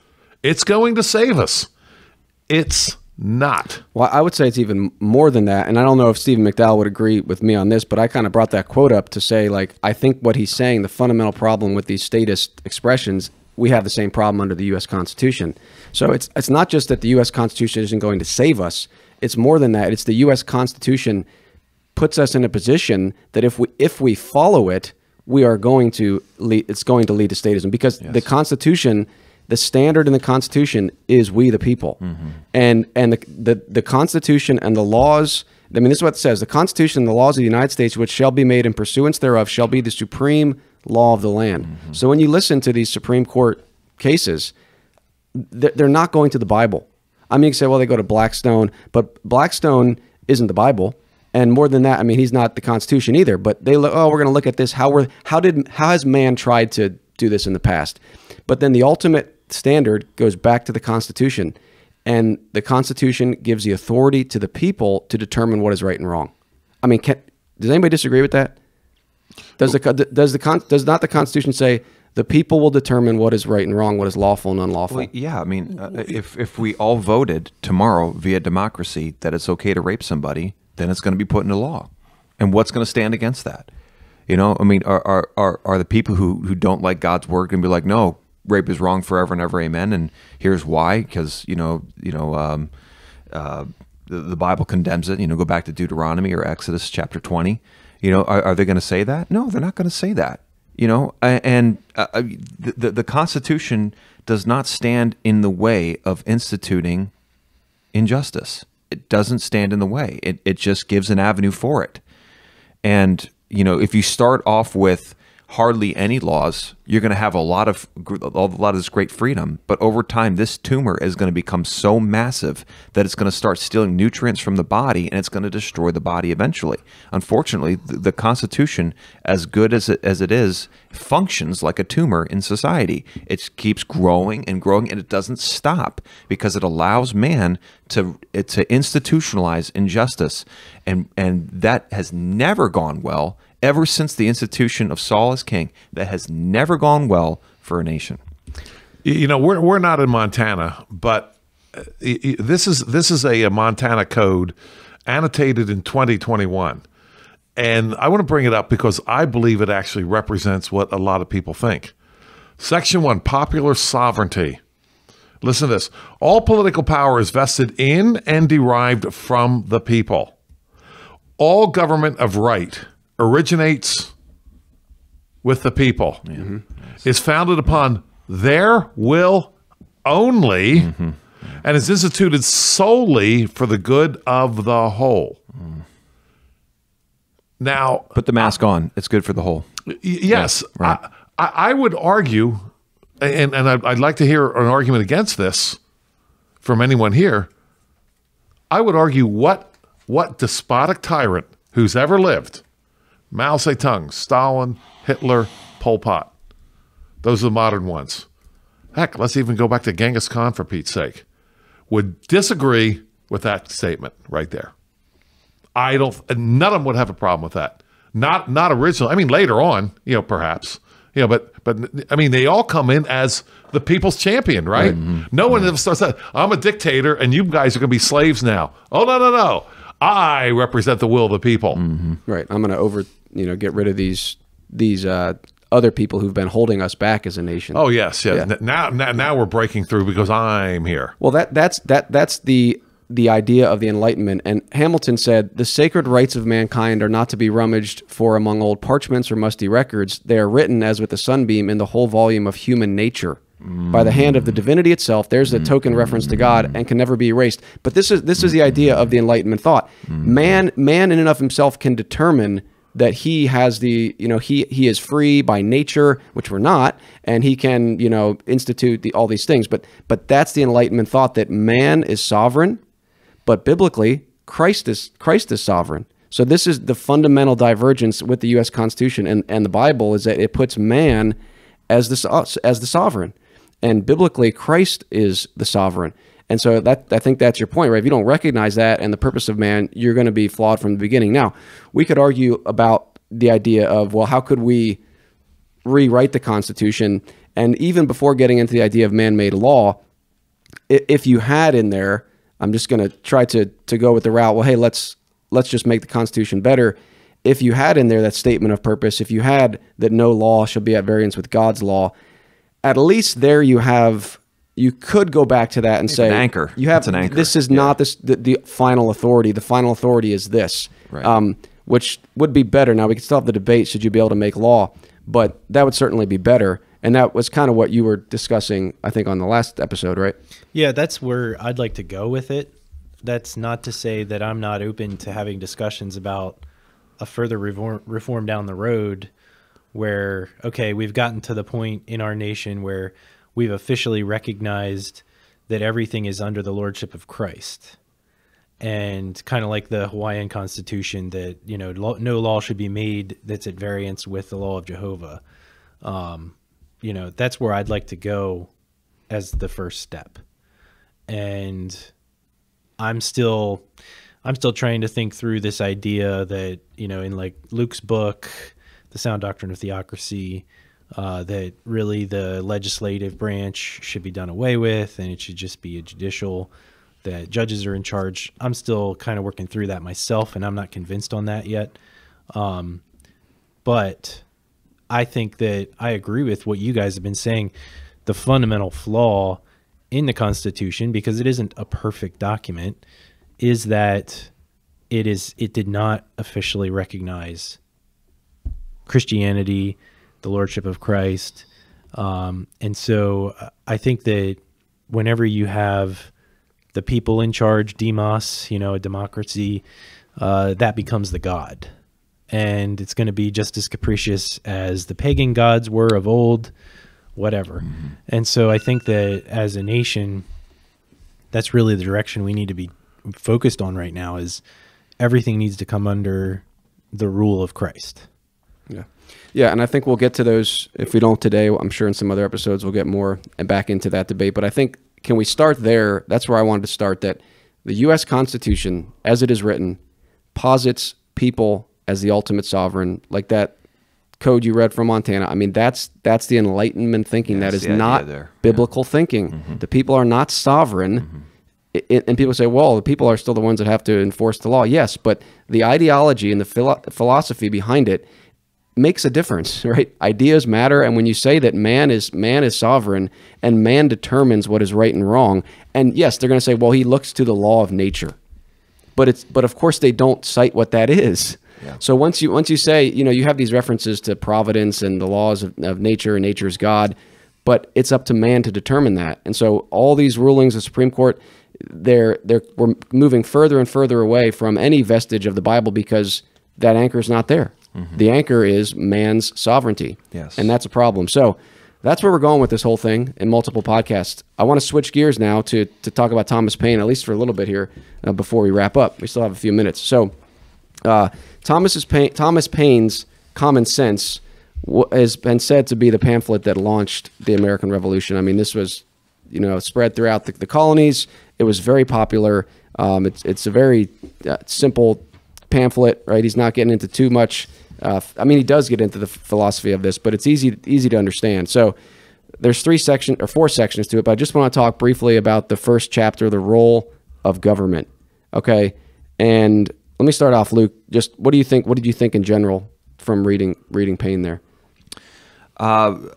It's going to save us. It's not. Well, I would say it's even more than that. And I don't know if Stephen McDowell would agree with me on this, but I kind of brought that quote up to say, like, I think what he's saying, the fundamental problem with these statist expressions, we have the same problem under the U.S. Constitution. So it's not just that the U.S. Constitution isn't going to save us. It's more than that. It's the U.S. Constitution puts us in a position that if we follow it, we are going to lead, it's going to lead to statism, because the Constitution, the standard in the Constitution is we the people. And the Constitution and the laws, I mean, this is what it says: the Constitution and the laws of the United States, which shall be made in pursuance thereof, shall be the supreme law of the land. So when you listen to these Supreme Court cases, they're not going to the Bible. I mean, you can say, well, they go to Blackstone, but Blackstone isn't the Bible. And more than that, I mean, he's not the Constitution either. But they look, oh, we're going to look at this. How has man tried to do this in the past? But then the ultimate standard goes back to the Constitution, and the Constitution gives the authority to the people to determine what is right and wrong. I mean, does anybody disagree with that? Does not the Constitution say the people will determine what is right and wrong, what is lawful and unlawful? Well, yeah, I mean, if we all voted tomorrow via democracy that it's okay to rape somebody, then it's going to be put into law. And what's going to stand against that? You know, I mean, are the people who don't like God's word going to be like, no, rape is wrong forever and ever, amen, and here's why? Because the Bible condemns it. You know, go back to Deuteronomy or Exodus chapter 20. You know, are they going to say that? No, they're not going to say that. You know, and the Constitution does not stand in the way of instituting injustice. It doesn't stand in the way. It just gives an avenue for it. And, you know, if you start off with hardly any laws, you're going to have a lot of this great freedom. But over time, this tumor is going to become so massive that it's going to start stealing nutrients from the body, and it's going to destroy the body eventually. Unfortunately, the Constitution, as good as it is, functions like a tumor in society. It keeps growing and growing, and it doesn't stop because it allows man to institutionalize injustice, and that has never gone well. Ever since the institution of Saul as king, that has never gone well for a nation. You know, we're not in Montana, but this is a Montana code annotated in 2021. And I want to bring it up because I believe it actually represents what a lot of people think. Section 1, popular sovereignty. Listen to this. All political power is vested in and derived from the people. All government of right originates with the people, is founded upon their will only, and is instituted solely for the good of the whole. Now, Put the mask on. It's good for the whole. yes, Yeah, right. I would argue, and I'd like to hear an argument against this from anyone here. I would argue what despotic tyrant who's ever lived, Mao Zedong, Stalin, Hitler, Pol Pot, those are the modern ones. Heck, let's even go back to Genghis Khan for Pete's sake, would disagree with that statement right there. None of them would have a problem with that. Not originally. I mean, later on, perhaps, but I mean, they all come in as the people's champion, right? No one ever starts that. I'm a dictator, and you guys are going to be slaves now. Oh no! I represent the will of the people. Right. I'm going to get rid of these other people who've been holding us back as a nation. Oh yes. Now we're breaking through because I'm here. Well, that's the idea of the Enlightenment. And Hamilton said, the sacred rights of mankind are not to be rummaged for among old parchments or musty records. They are written as with the sunbeam in the whole volume of human nature. By the hand of the divinity itself, there's a token reference to God and can never be erased. But this is the idea of the Enlightenment thought. Man in and of himself can determine that he has he is free by nature, which we're not, and he can, institute all these things. But that's the Enlightenment thought, that man is sovereign. But biblically, Christ is sovereign. So this is the fundamental divergence with the U.S. Constitution and the Bible, is that it puts man as the sovereign, and biblically Christ is the sovereign. And so I think that's your point, right? If you don't recognize that and the purpose of man, you're going to be flawed from the beginning. Now, we could argue about the idea of, well, how could we rewrite the Constitution? And even before getting into the idea of man-made law, if you had in there, I'm just going to try to go with the route, well, hey, let's just make the Constitution better. If you had in there that statement of purpose, if you had that no law shall be at variance with God's law, at least there you could go back to that and say, an anchor. You have an anchor. This is not the final authority. The final authority is this, right. Which would be better. Now, we could still have the debate, should you be able to make law? But that would certainly be better. And that was kind of what you were discussing, I think, on the last episode, right? Yeah, that's where I'd like to go with it. That's not to say that I'm not open to having discussions about a further reform down the road where, okay, we've gotten to the point in our nation where we've officially recognized that everything is under the lordship of Christ. And kind of like the Hawaiian Constitution, that, no law should be made that's at variance with the law of Jehovah. That's where I'd like to go as the first step. And I'm still trying to think through this idea that, in like Luke's book, The Sound Doctrine of Theocracy, that really the legislative branch should be done away with, and it should just be a judicial, that judges are in charge. I'm still kind of working through that myself, and I'm not convinced on that yet. But I think that I agree with what you guys have been saying. The fundamental flaw in the Constitution, because it isn't a perfect document, is that it did not officially recognize Christianity, the lordship of Christ. And so I think that whenever you have the people in charge, demos, a democracy, that becomes the God. And it's going to be just as capricious as the pagan gods were of old, whatever. And so I think that as a nation, that's really the direction we need to be focused on right now, is everything needs to come under the rule of Christ. Yeah, and I think we'll get to those. If we don't today, I'm sure in some other episodes we'll get more and back into that debate. But I think, can we start there? That's where I wanted to start, that the U.S. Constitution, as it is written, posits people as the ultimate sovereign, like that code you read from Montana. I mean, that's the Enlightenment thinking. That is not biblical thinking. The people are not sovereign. And people say, well, the people are still the ones that have to enforce the law. Yes, but the ideology and the philosophy behind it makes a difference, right? Ideas matter, and when you say that man is sovereign and man determines what is right and wrong, and yes, they're going to say, well, he looks to the law of nature, but of course they don't cite what that is. Yeah. So once you say, you have these references to providence and the laws of nature, and nature's God, but it's up to man to determine that. And so all these rulings of the Supreme Court, we're moving further and further away from any vestige of the Bible because that anchor is not there. The anchor is man's sovereignty. Yes. And that's a problem. So that's where we're going with this whole thing in multiple podcasts. I want to switch gears now to talk about Thomas Paine, at least for a little bit here before we wrap up. We still have a few minutes. So Thomas Paine's Common Sense has been said to be the pamphlet that launched the American Revolution. I mean, this was, spread throughout the colonies. It was very popular. It's a very simple pamphlet, right? He's not getting into too much. He does get into the philosophy of this, but it's easy to understand. So there's 4 sections to it, but I just want to talk briefly about the first chapter, the role of government. Okay. And let me start off, Luke. Just what do you think? What did you think in general from reading Paine there? You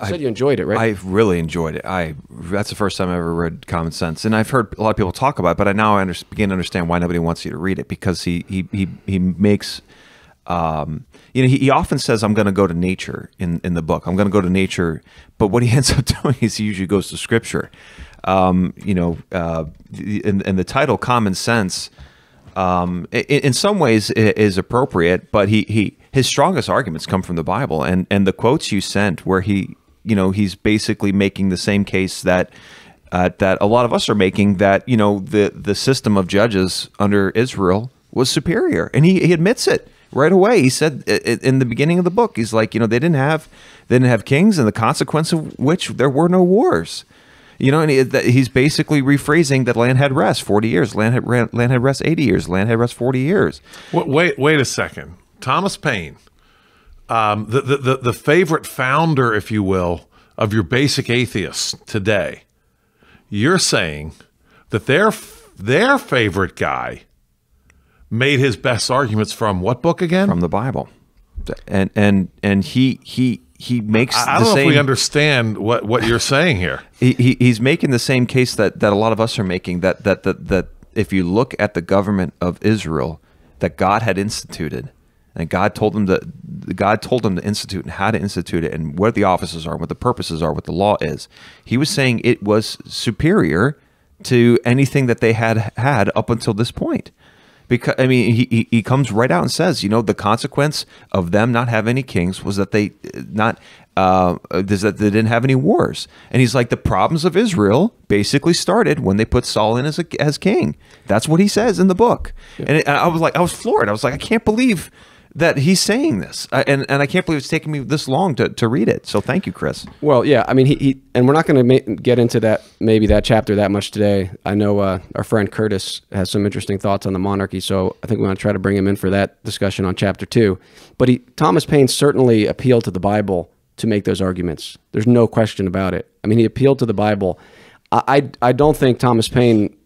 said you enjoyed it, right? I really enjoyed it. That's the first time I ever read Common Sense, and I've heard a lot of people talk about it, but now I begin to understand why nobody wants you to read it, because he makes, he often says, "I'm going to go to nature" in the book. I'm going to go to nature, but what he ends up doing is he usually goes to Scripture. In the title Common Sense, in some ways is appropriate, but his strongest arguments come from the Bible, and the quotes you sent where he's basically making the same case that a lot of us are making, that the system of judges under Israel was superior, and he admits it right away. He said in the beginning of the book, he's like, they didn't have kings, and the consequence of which there were no wars. And he's basically rephrasing that land had rest 40 years, land had rest 80 years, land had rest 40 years. Wait a second. Thomas Paine, the favorite founder, if you will, of your basic atheists today, you're saying that their favorite guy made his best arguments from what book again? From the Bible. And he makes I don't know if we understand what you're saying here. He's making the same case that a lot of us are making, that if you look at the government of Israel that God had instituted, and God told them to institute and how to institute it, and what the offices are, what the purposes are, what the law is. He was saying it was superior to anything that they had up until this point. Because he comes right out and says, the consequence of them not having any kings was that they didn't have any wars. And he's like, the problems of Israel basically started when they put Saul in as king. That's what he says in the book. Yeah. And I was floored. I was like, I can't believe that he's saying this, and I can't believe it's taken me this long to read it. So thank you, Chris. Well, yeah, he and we're not going to get into that chapter that much today. I know our friend Curtis has some interesting thoughts on the monarchy, so I think we want to try to bring him in for that discussion on chapter 2. But Thomas Paine certainly appealed to the Bible to make those arguments. There's no question about it. He appealed to the Bible. I don't think Thomas Paine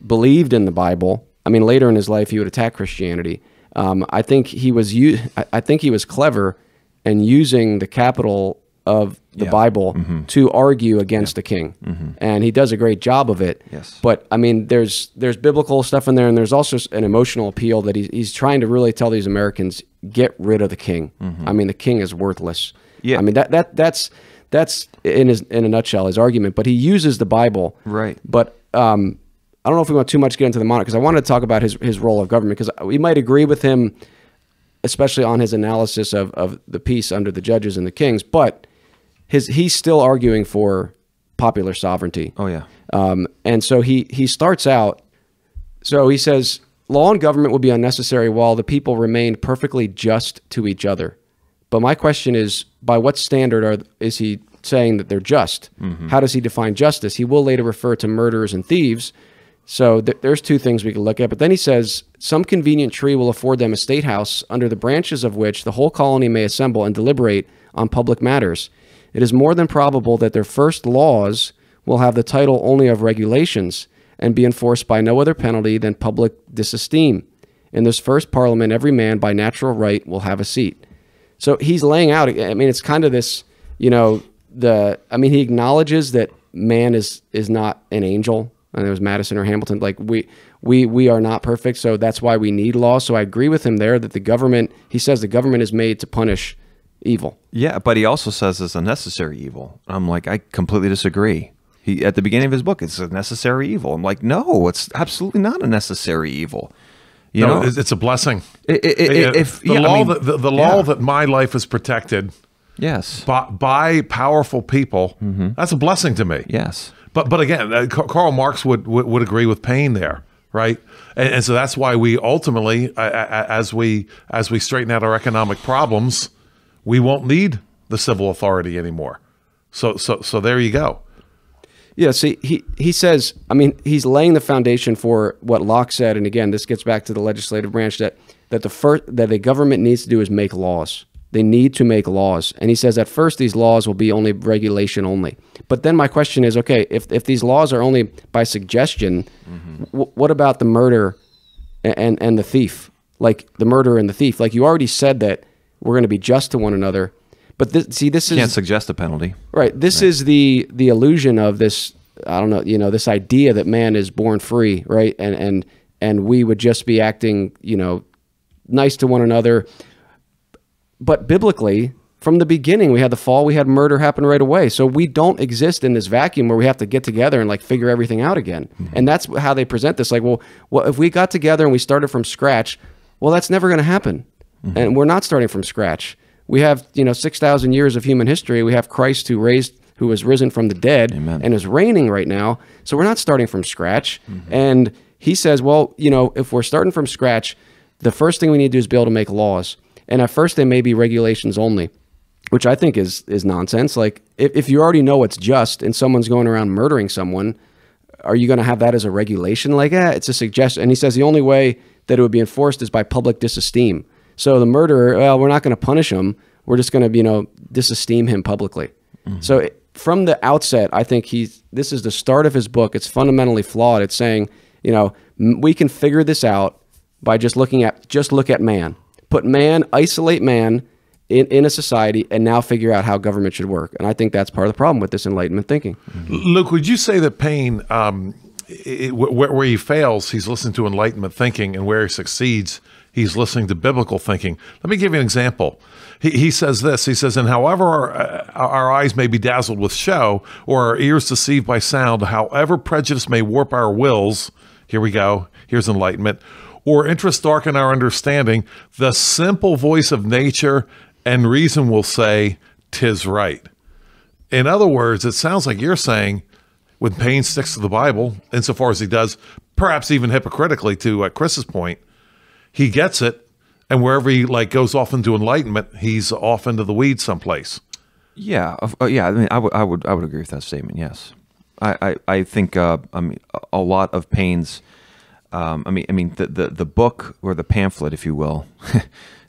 believed in the Bible. Later in his life, he would attack Christianity. I think he was clever in using the capital of the Bible to argue against the king, and he does a great job of it. Yes. But there's biblical stuff in there, and there's also an emotional appeal that he's trying to really tell these Americans, get rid of the king. The king is worthless. Yeah. That's in a nutshell his argument. But he uses the Bible. Right. But I don't know if we want too much to get into the monarch, because I wanted to talk about his role of government, because we might agree with him, especially on his analysis of the peace under the judges and the kings, but he's still arguing for popular sovereignty. Oh, yeah. And so he starts out, so he says, law and government will be unnecessary while the people remain perfectly just to each other. But my question is, by what standard is he saying that they're just? How does he define justice? He will later refer to murderers and thieves. So there's 2 things we can look at. But then he says, some convenient tree will afford them a state house, under the branches of which the whole colony may assemble and deliberate on public matters. It is more than probable that their first laws will have the title only of regulations, and be enforced by no other penalty than public disesteem. In this first parliament, every man by natural right will have a seat. So he's laying out, it's kind of this, he acknowledges that man is not an angel. And it was Madison or Hamilton, like we are not perfect, so that's why we need law. So I agree with him there that he says the government is made to punish evil. Yeah, but he also says it's a necessary evil. I'm like, I completely disagree. He at the beginning of his book, it's a necessary evil. I'm like, no, it's absolutely not a necessary evil. You know, it's a blessing. The law that my life is protected, yes, by powerful people, that's a blessing to me. yes. But again, Karl Marx would agree with Paine there, right? And so that's why we ultimately, as we straighten out our economic problems, we won't need the civil authority anymore. So there you go. Yeah, see, he says, I mean, he's laying the foundation for what Locke said, and again, this gets back to the legislative branch, that the government needs to do is make laws. They need to make laws. And he says at first these laws will be only regulation only. But then my question is, okay, if these laws are only by suggestion, what about the murder and the thief? Like the murderer and the thief. Like you already said that we're going to be just to one another. But this is... Can't suggest a penalty. Right. This is the illusion of this, I don't know, this idea that man is born free, right? And we would just be acting, nice to one another. But biblically, from the beginning, we had the fall, we had murder happen right away. So we don't exist in this vacuum where we have to get together and like figure everything out again. And that's how they present this. Like, well, if we got together and we started from scratch, well, that's never going to happen. And we're not starting from scratch. We have, 6,000 years of human history. We have Christ who was risen from the dead and is reigning right now. So we're not starting from scratch. And he says, well, if we're starting from scratch, the first thing we need to do is be able to make laws. And at first they may be regulations only, which I think is nonsense. Like if you already know it's just and someone's going around murdering someone, are you going to have that as a regulation? Like, it's a suggestion. And he says the only way that it would be enforced is by public disesteem. So the murderer, well, we're not going to punish him. We're just going to, disesteem him publicly. So from the outset, I think this is the start of his book. It's fundamentally flawed. It's saying, we can figure this out by just look at man. Isolate man in a society, and now figure out how government should work. And I think that's part of the problem with this Enlightenment thinking. Luke, would you say that Paine, where he fails, he's listening to Enlightenment thinking, and where he succeeds, he's listening to biblical thinking? Let me give you an example. He says this. He says, and however our eyes may be dazzled with show, or our ears deceived by sound, however prejudice may warp our wills, here we go, here's Enlightenment, or interest darken our understanding, the simple voice of nature and reason will say, 'tis right. In other words, it sounds like you're saying, when Paine sticks to the Bible, insofar as he does, perhaps even hypocritically to Chris's point, he gets it, and wherever he goes off into Enlightenment, he's off into the weeds someplace. Yeah, yeah. I mean, I would agree with that statement. Yes, I think a lot of Paine's. The book or the pamphlet, if you will,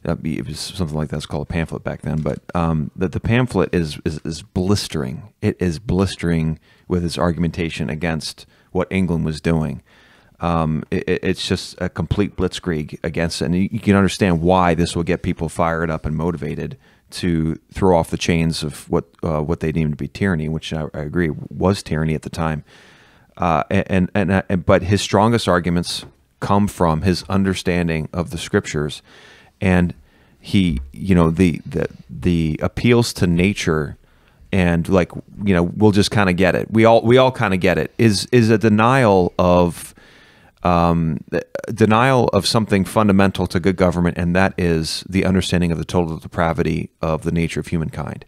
it was something like that's called a pamphlet back then. But the pamphlet is blistering. It is blistering with its argumentation against what England was doing. It's just a complete blitzkrieg against it, and you can understand why this will get people fired up and motivated to throw off the chains of what they deemed to be tyranny, which I agree was tyranny at the time. But his strongest arguments come from his understanding of the scriptures, and the appeals to nature, and we'll just kind of get it. We all kind of get it. Is a denial of something fundamental to good government, and that is the understanding of the total depravity of the nature of humankind.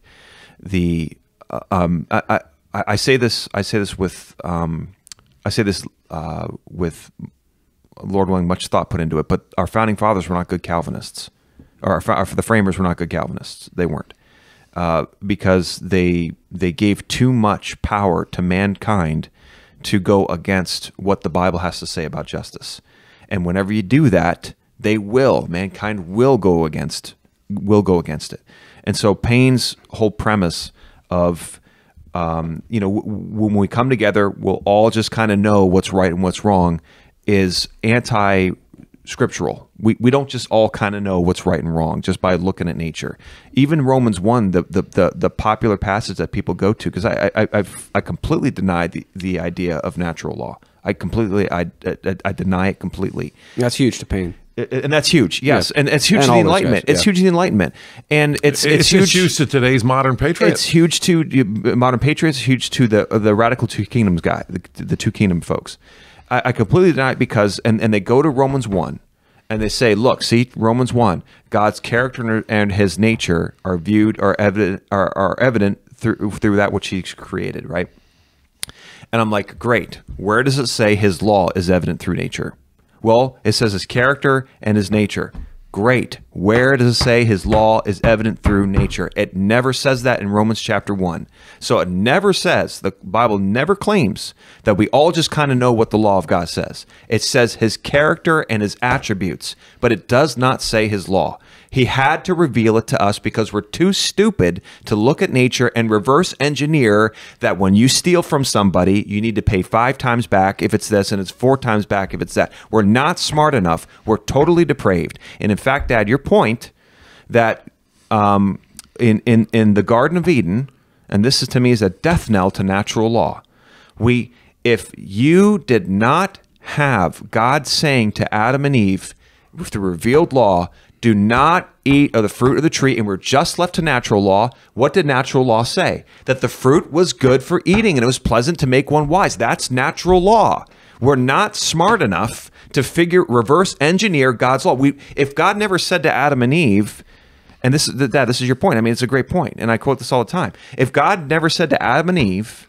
I say this with Lord willing, much thought put into it, but our founding fathers were not good Calvinists, or the framers were not good Calvinists. They weren't, because they gave too much power to mankind to go against what the Bible has to say about justice. And whenever you do that, mankind will go against it. And so Paine's whole premise of when we come together, we'll all just kind of know what's right and what's wrong, is anti-scriptural. We don't just all kind of know what's right and wrong just by looking at nature. Even Romans 1, the popular passage that people go to, because I completely deny the idea of natural law. I deny it completely. That's huge to Paine. And that's huge, yes. Yeah. And it's huge And to the all those Enlightenment. guys, It's yeah. huge to the Enlightenment. And it's huge to today's modern patriots. It's huge to modern patriots, huge to the radical two kingdoms guy, the two kingdom folks. I completely deny it because, and they go to Romans 1, and they say, look, see, Romans 1, God's character and his nature are evident through that which he's created, right? And I'm like, great. Where does it say his law is evident through nature? Well, it says his character and his nature. Great. Where does it say his law is evident through nature? It never says that in Romans chapter 1. So it never says, the Bible never claims that we all just kind of know what the law of God says. It says his character and his attributes, but it does not say his law. He had to reveal it to us because we're too stupid to look at nature and reverse engineer that when you steal from somebody, you need to pay 5 times back if it's this, and it's 4 times back if it's that. We're not smart enough. We're totally depraved. And in fact, Dad, your point that in the Garden of Eden, and this is to me is a death knell to natural law. If you did not have God saying to Adam and Eve with the revealed law, do not eat of the fruit of the tree, and we're just left to natural law, what did natural law say? That the fruit was good for eating and it was pleasant to make one wise. That's natural law. We're not smart enough to reverse engineer God's law. If God never said to Adam and Eve, and this is your point. I mean, it's a great point, and I quote this all the time. If God never said to Adam and Eve,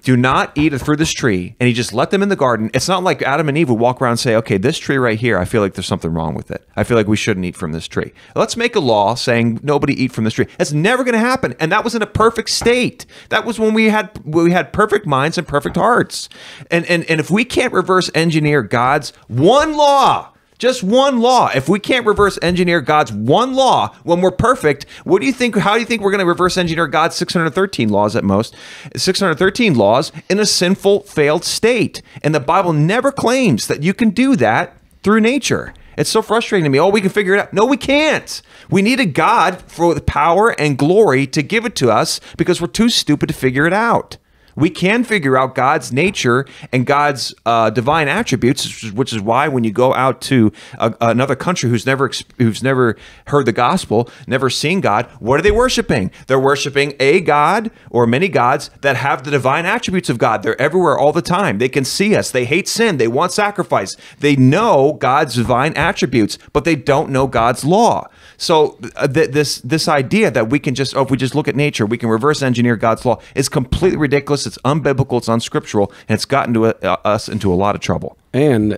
do not eat of the fruit of this tree, and he just let them in the garden, it's not like Adam and Eve would walk around and say, okay, this tree right here, I feel like there's something wrong with it. I feel like we shouldn't eat from this tree. Let's make a law saying nobody eat from this tree. That's never going to happen, and that was in a perfect state. That was when we had perfect minds and perfect hearts. And if we can't reverse engineer God's one law, just one law. If we can't reverse engineer God's one law when we're perfect, how do you think we're going to reverse engineer God's 613 laws at most? 613 laws in a sinful, failed state. And the Bible never claims that you can do that through nature. It's so frustrating to me. Oh, we can figure it out. No, we can't. We need a God for the power and glory to give it to us because we're too stupid to figure it out. We can figure out God's nature and God's divine attributes, which is why when you go out to another country who's never heard the gospel, never seen God, what are they worshiping? They're worshiping a God or many gods that have the divine attributes of God. They're everywhere all the time. They can see us. They hate sin. They want sacrifice. They know God's divine attributes, but they don't know God's law. So this idea that we can just, if we just look at nature, we can reverse engineer God's law is completely ridiculous. It's unbiblical, it's unscriptural, and it's gotten us into a lot of trouble. And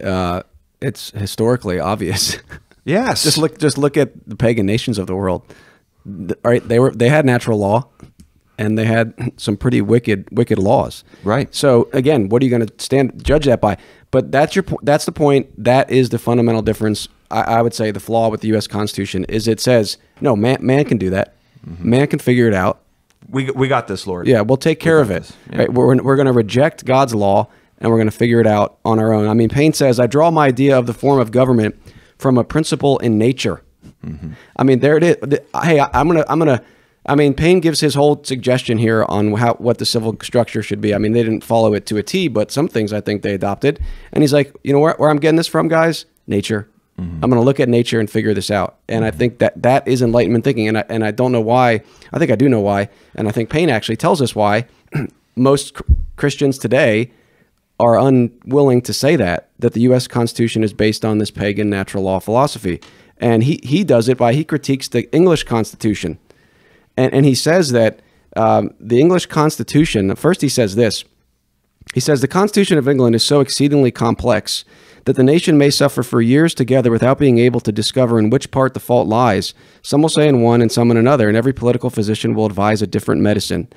it's historically obvious. Yes. Just look at the pagan nations of the world. Right? They had natural law, and they had some pretty wicked laws. Right. So again, what are you going to judge that by? But that's the point. That is the fundamental difference. I would say the flaw with the U.S. Constitution is it says no, man can do that. Mm-hmm. Man can figure it out. We got this, Lord. Yeah, we'll take care of it. Yeah. Right? We're going to reject God's law, and we're going to figure it out on our own. I mean, Paine says, I draw my idea of the form of government from a principle in nature. Mm-hmm. I mean, there it is. Hey, I mean, Paine gives his whole suggestion here on what the civil structure should be. I mean, they didn't follow it to a T, but some things I think they adopted. And he's like, you know where I'm getting this from, guys? Nature. Mm-hmm. I'm going to look at nature and figure this out. And I think that is Enlightenment thinking. And I don't know why. I think I do know why. And I think Paine actually tells us why most Christians today are unwilling to say that the U.S. Constitution is based on this pagan natural law philosophy. And he does it he critiques the English Constitution. And he says that the English Constitution, first he says this. He says, the Constitution of England is so exceedingly complex that the nation may suffer for years together without being able to discover in which part the fault lies. Some will say in one and some in another, and every political physician will advise a different medicine.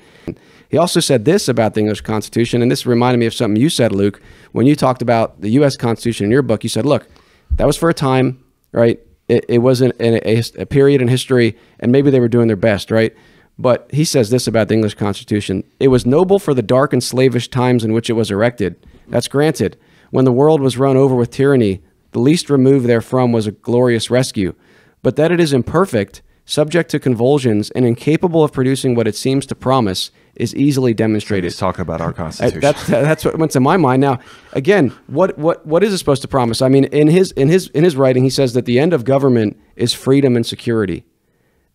He also said this about the English Constitution, and this reminded me of something you said, Luke, when you talked about the U.S. Constitution in your book. You said, look, that was for a time, right? It wasn't a period in history, and maybe they were doing their best, right? But he says this about the English Constitution. It was noble for the dark and slavish times in which it was erected. That's granted. When the world was run over with tyranny, the least remove therefrom was a glorious rescue. But that it is imperfect, subject to convulsions, and incapable of producing what it seems to promise, is easily demonstrated. He's talking about our Constitution. That's what went to my mind. Now, again, what is it supposed to promise? I mean, in his writing, he says that the end of government is freedom and security.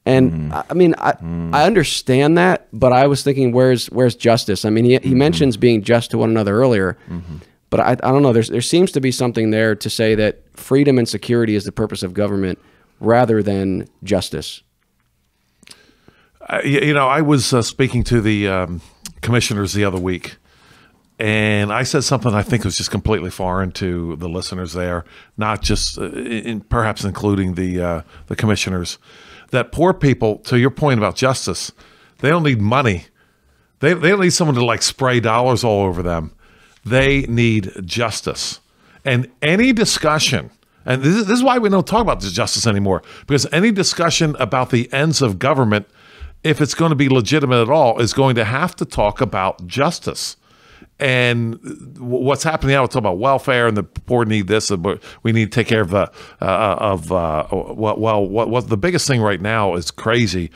And I mean, I understand that, but I was thinking, where's justice? I mean, he mentions being just to one another earlier, but I don't know. There seems to be something there to say that freedom and security is the purpose of government rather than justice. I was speaking to the commissioners the other week, and I said something I think was just completely foreign to the listeners there, not just perhaps including the commissioners, that poor people, to your point about justice, they don't need money. They don't need someone to like spray dollars all over them. They need justice. And any discussion, and this is why we don't talk about justice anymore, because any discussion about the ends of government, if it's going to be legitimate at all, is going to have to talk about justice. And what's happening now, it's about welfare and the poor need this, and we need to take care of the what the biggest thing right now is crazy.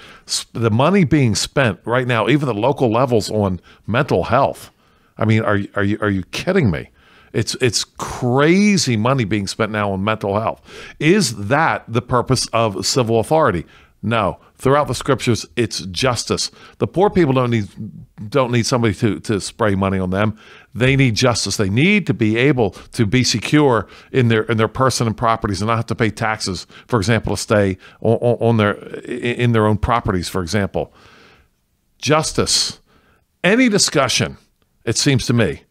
The money being spent right now, even the local levels, on mental health. I mean, are you kidding me? It's crazy money being spent now on mental health. Is that the purpose of civil authority? No. Throughout the scriptures, it's justice. The poor people don't need somebody to spray money on them. They need justice. They need to be able to be secure in their person and properties and not have to pay taxes, for example, to stay in their own properties, for example. Justice. Any discussion, it seems to me,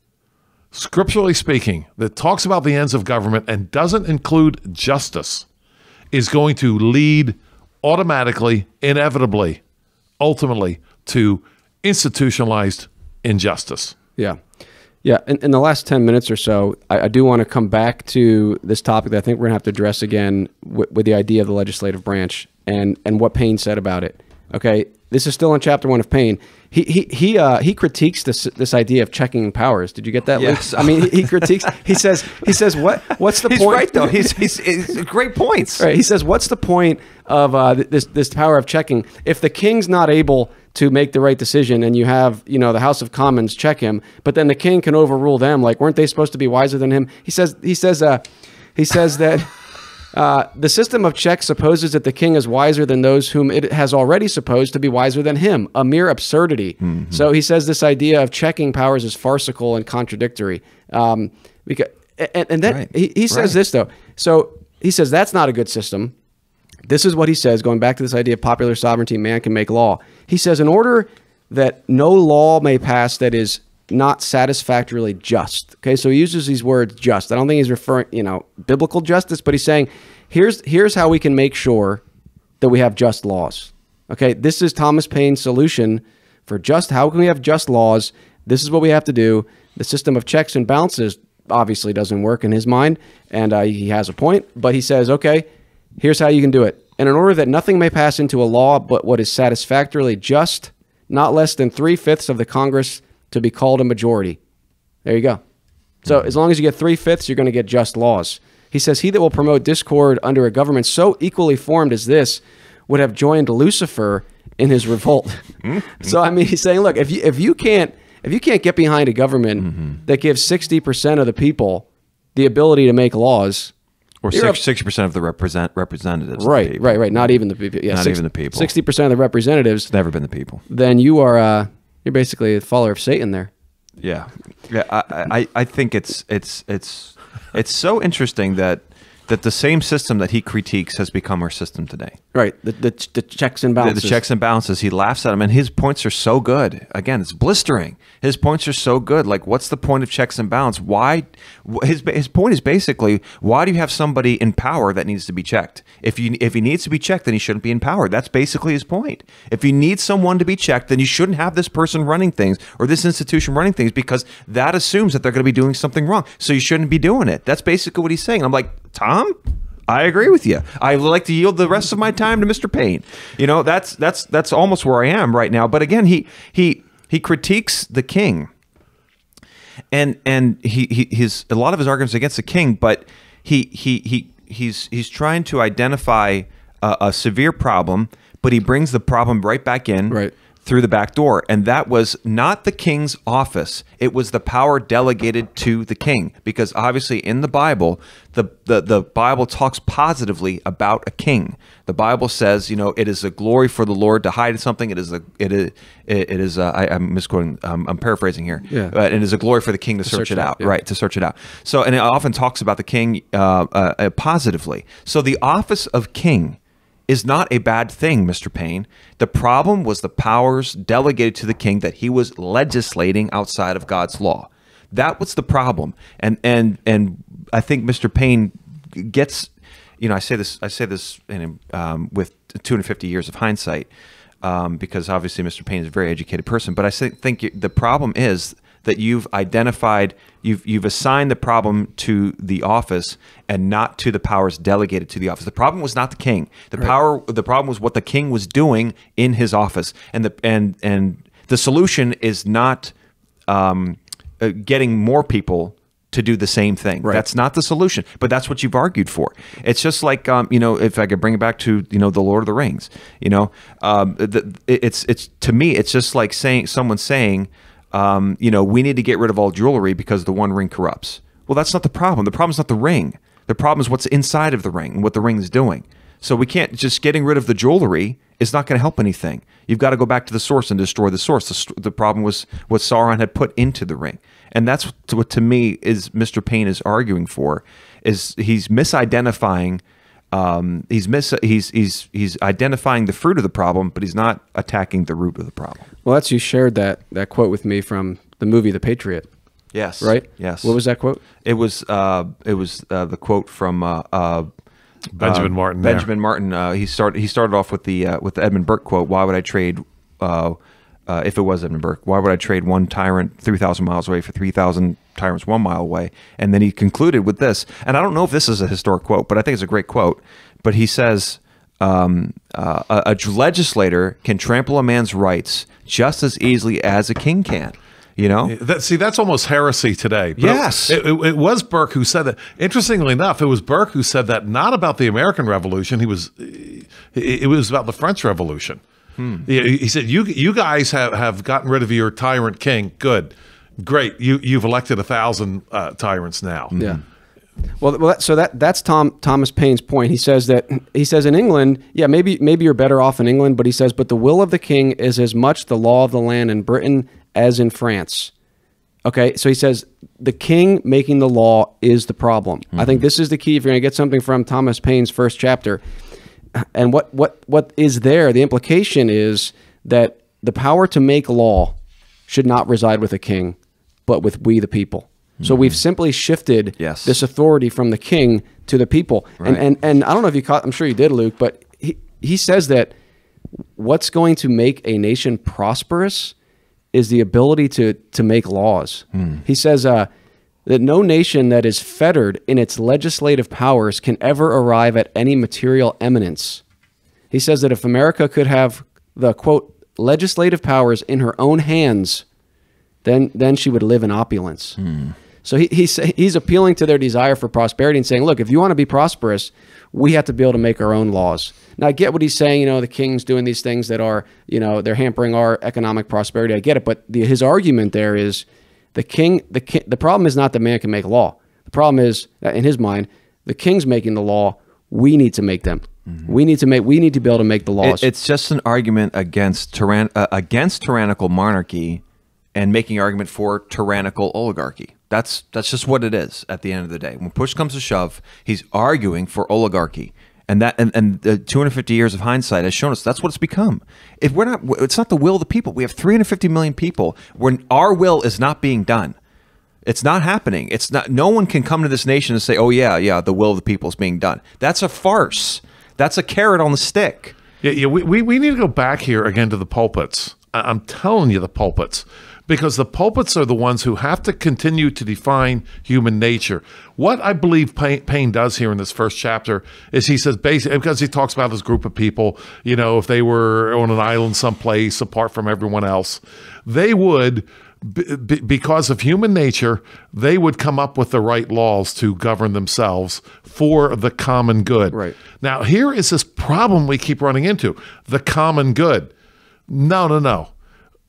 scripturally speaking, that talks about the ends of government and doesn't include justice is going to lead automatically, inevitably, ultimately to institutionalized injustice. Yeah. Yeah. In the last 10 minutes or so, I do want to come back to this topic that I think we're going to have to address again with the idea of the legislative branch and what Paine said about it. Okay. This is still in chapter 1 of Paine. He critiques this idea of checking powers. Did you get that? Yes. Luke? I mean, he critiques. He says what's the point? He's right though. He's great points. Right. He says, what's the point of this power of checking if the king's not able to make the right decision and you have the House of Commons check him, but then the king can overrule them? Like, weren't they supposed to be wiser than him? He says that. The system of checks supposes that the king is wiser than those whom it has already supposed to be wiser than him. A mere absurdity. Mm-hmm. So he says this idea of checking powers is farcical and contradictory. He says this, though. So he says that's not a good system. This is what he says, going back to this idea of popular sovereignty, man can make law. He says, in order that no law may pass that is not satisfactorily just. Okay, so he uses these words just. I don't think he's referring, biblical justice, but he's saying, here's how we can make sure that we have just laws. Okay, this is Thomas Paine's solution for how can we have just laws? This is what we have to do. The system of checks and balances obviously doesn't work in his mind, and he has a point, but he says, okay, here's how you can do it. And in order that nothing may pass into a law but what is satisfactorily just, not less than 3/5 of the Congress to be called a majority. There you go. So as long as you get 3/5, you're going to get just laws. He says, he that will promote discord under a government so equally formed as this would have joined Lucifer in his revolt. So, I mean, he's saying, look, if you can't get behind a government that gives 60% of the people the ability to make laws, or 60% of the representatives. Right. Not even the people. Yeah, even the people. 60% of the representatives. It's never been the people. Then you are you're basically a follower of Satan there. Yeah. I think it's so interesting that the same system that he critiques has become our system today. Right. The checks and balances. The checks and balances. He laughs at them, and his points are so good. Again, it's blistering. His points are so good. Like, what's the point of checks and balance? Why? His point is basically, why do you have somebody in power that needs to be checked? If he needs to be checked, then he shouldn't be in power. That's basically his point. If you need someone to be checked, then you shouldn't have this person running things or this institution running things, because that assumes that they're going to be doing something wrong. So you shouldn't be doing it. That's basically what he's saying. I'm like, Tom, I agree with you. I would like to yield the rest of my time to Mr. Paine. That's almost where I am right now. But again, he critiques the king, and he's a lot of his arguments against the king, but he's trying to identify a severe problem, but he brings the problem right back in. Right. through the back door. And that was not the king's office. It was the power delegated to the king. Because obviously in the Bible, the Bible talks positively about a king. The Bible says, it is a glory for the Lord to hide something. I'm misquoting, I'm paraphrasing here. Yeah. But it is a glory for the king to search it out. Yeah. Right, to search it out. So, and it often talks about the king positively. So the office of king is not a bad thing, Mr. Paine. The problem was the powers delegated to the king that he was legislating outside of God's law. That was the problem. And I think Mr. Paine gets, I say this with 250 years of hindsight, because obviously Mr. Paine is a very educated person. But I think the problem is that you've identified, you've assigned the problem to the office and not to the powers delegated to the office. The problem was not the king. The problem was what the king was doing in his office. And the solution is not getting more people to do the same thing. Right. That's not the solution, but that's what you've argued for. It's just like, if I could bring it back to, the Lord of the Rings, it's to me, it's just like someone saying, we need to get rid of all jewelry because the one ring corrupts. Well, that's not the problem. The problem is not the ring. The problem is what's inside of the ring and what the ring is doing. So we can't just getting rid of the jewelry is not going to help anything. You've got to go back to the source and destroy the source. The problem was what Sauron had put into the ring. And that's what to me is Mr. Paine is arguing for, is he's misidentifying he's identifying the fruit of the problem, but he's not attacking the root of the problem. Well, you shared that quote with me from the movie The Patriot. Yes. Right? Yes. What was that quote? It was the quote from Benjamin Martin. Benjamin Martin. He started off with the Edmund Burke quote. Why would I trade? If it was Edmund Burke, why would I trade one tyrant 3,000 miles away for 3,000 tyrants 1 mile away? And then he concluded with this, and I don't know if this is a historic quote, but I think it's a great quote. But he says, a legislator can trample a man's rights just as easily as a king can. That's almost heresy today. But yes. It was Burke who said that. Interestingly enough, it was Burke who said that, not about the American Revolution. It was about the French Revolution. He said, you guys have gotten rid of your tyrant king. Good. Great. You've elected 1,000 tyrants now. Yeah. Well, so that's Thomas Paine's point. He says in England, maybe you're better off in England, but he says, but the will of the king is as much the law of the land in Britain as in France. Okay, so he says the king making the law is the problem. Mm-hmm. I think this is the key if you're going to get something from Thomas Paine's first chapter. And what is there? The implication is that the power to make law should not reside with a king, but with we the people. So we've simply shifted this authority from the king to the people. Right. And I don't know if you caught, I'm sure you did, Luke, but he says that what's going to make a nation prosperous is the ability to make laws. He says that no nation that is fettered in its legislative powers can ever arrive at any material eminence. He says that if America could have the, quote, legislative powers in her own hands, then she would live in opulence. So he's appealing to their desire for prosperity and saying, look, if you want to be prosperous, we have to be able to make our own laws. Now, I get what he's saying, the king's doing these things that are, they're hampering our economic prosperity. I get it. But his argument there is the problem is not that man can make law. The problem is, in his mind, the king's making the law. We need to make them. We need to be able to make the laws. It's just an argument against tyrannical monarchy and making argument for tyrannical oligarchy. That's just what it is at the end of the day. When push comes to shove, he's arguing for oligarchy. And the 250 years of hindsight has shown us that's what it's become. It's not the will of the people. We have 350 million people when our will is not being done. It's not happening. It's not. No one can come to this nation and say, "Oh yeah, the will of the people is being done." That's a farce. That's a carrot on the stick. Yeah. We need to go back here again to the pulpits. I'm telling you, the pulpits. Because the pulpits are the ones who have to continue to define human nature. What I believe Paine does here in this first chapter is he says, basically, because he talks about this group of people, if they were on an island someplace apart from everyone else, they would, because of human nature, they would come up with the right laws to govern themselves for the common good. Right. Now, here is this problem we keep running into, the common good. No.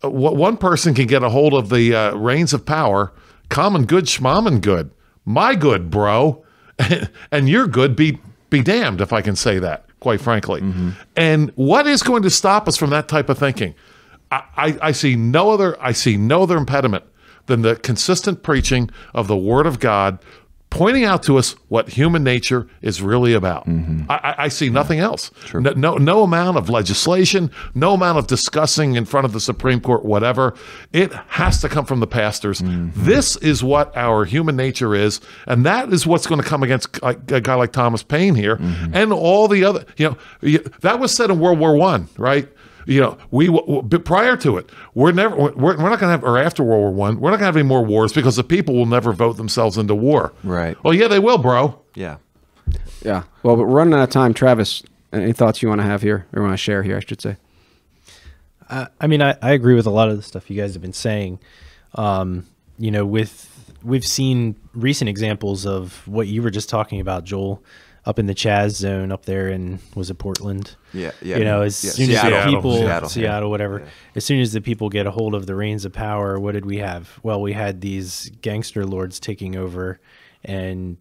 one person can get a hold of the reins of power, common good, schmamen good, my good, bro, and your good be damned, if I can say that, quite frankly. And what is going to stop us from that type of thinking? I see no other impediment than the consistent preaching of the Word of God, pointing out to us what human nature is really about. I see nothing else. No amount of legislation, no amount of discussing in front of the Supreme Court, whatever. It has to come from the pastors. This is what our human nature is, and that is what's going to come against a guy like Thomas Paine here, and all the other. That was said in World War I, right? Prior to it, we're not going to have, or after World War I, we're not going to have any more wars because the people will never vote themselves into war. Right. Well, yeah, they will, bro. Yeah. Yeah. Well, but we're running out of time. Travis, any thoughts you want to have here, or want to share here, I should say? I mean, I agree with a lot of the stuff you guys have been saying. We've seen recent examples of what you were just talking about, Joel, up in the Chaz zone up there in, was it Portland? Yeah. As soon as the people, Seattle, whatever. Yeah. As soon as the people get a hold of the reins of power, what did we have? Well, we had these gangster lords taking over and,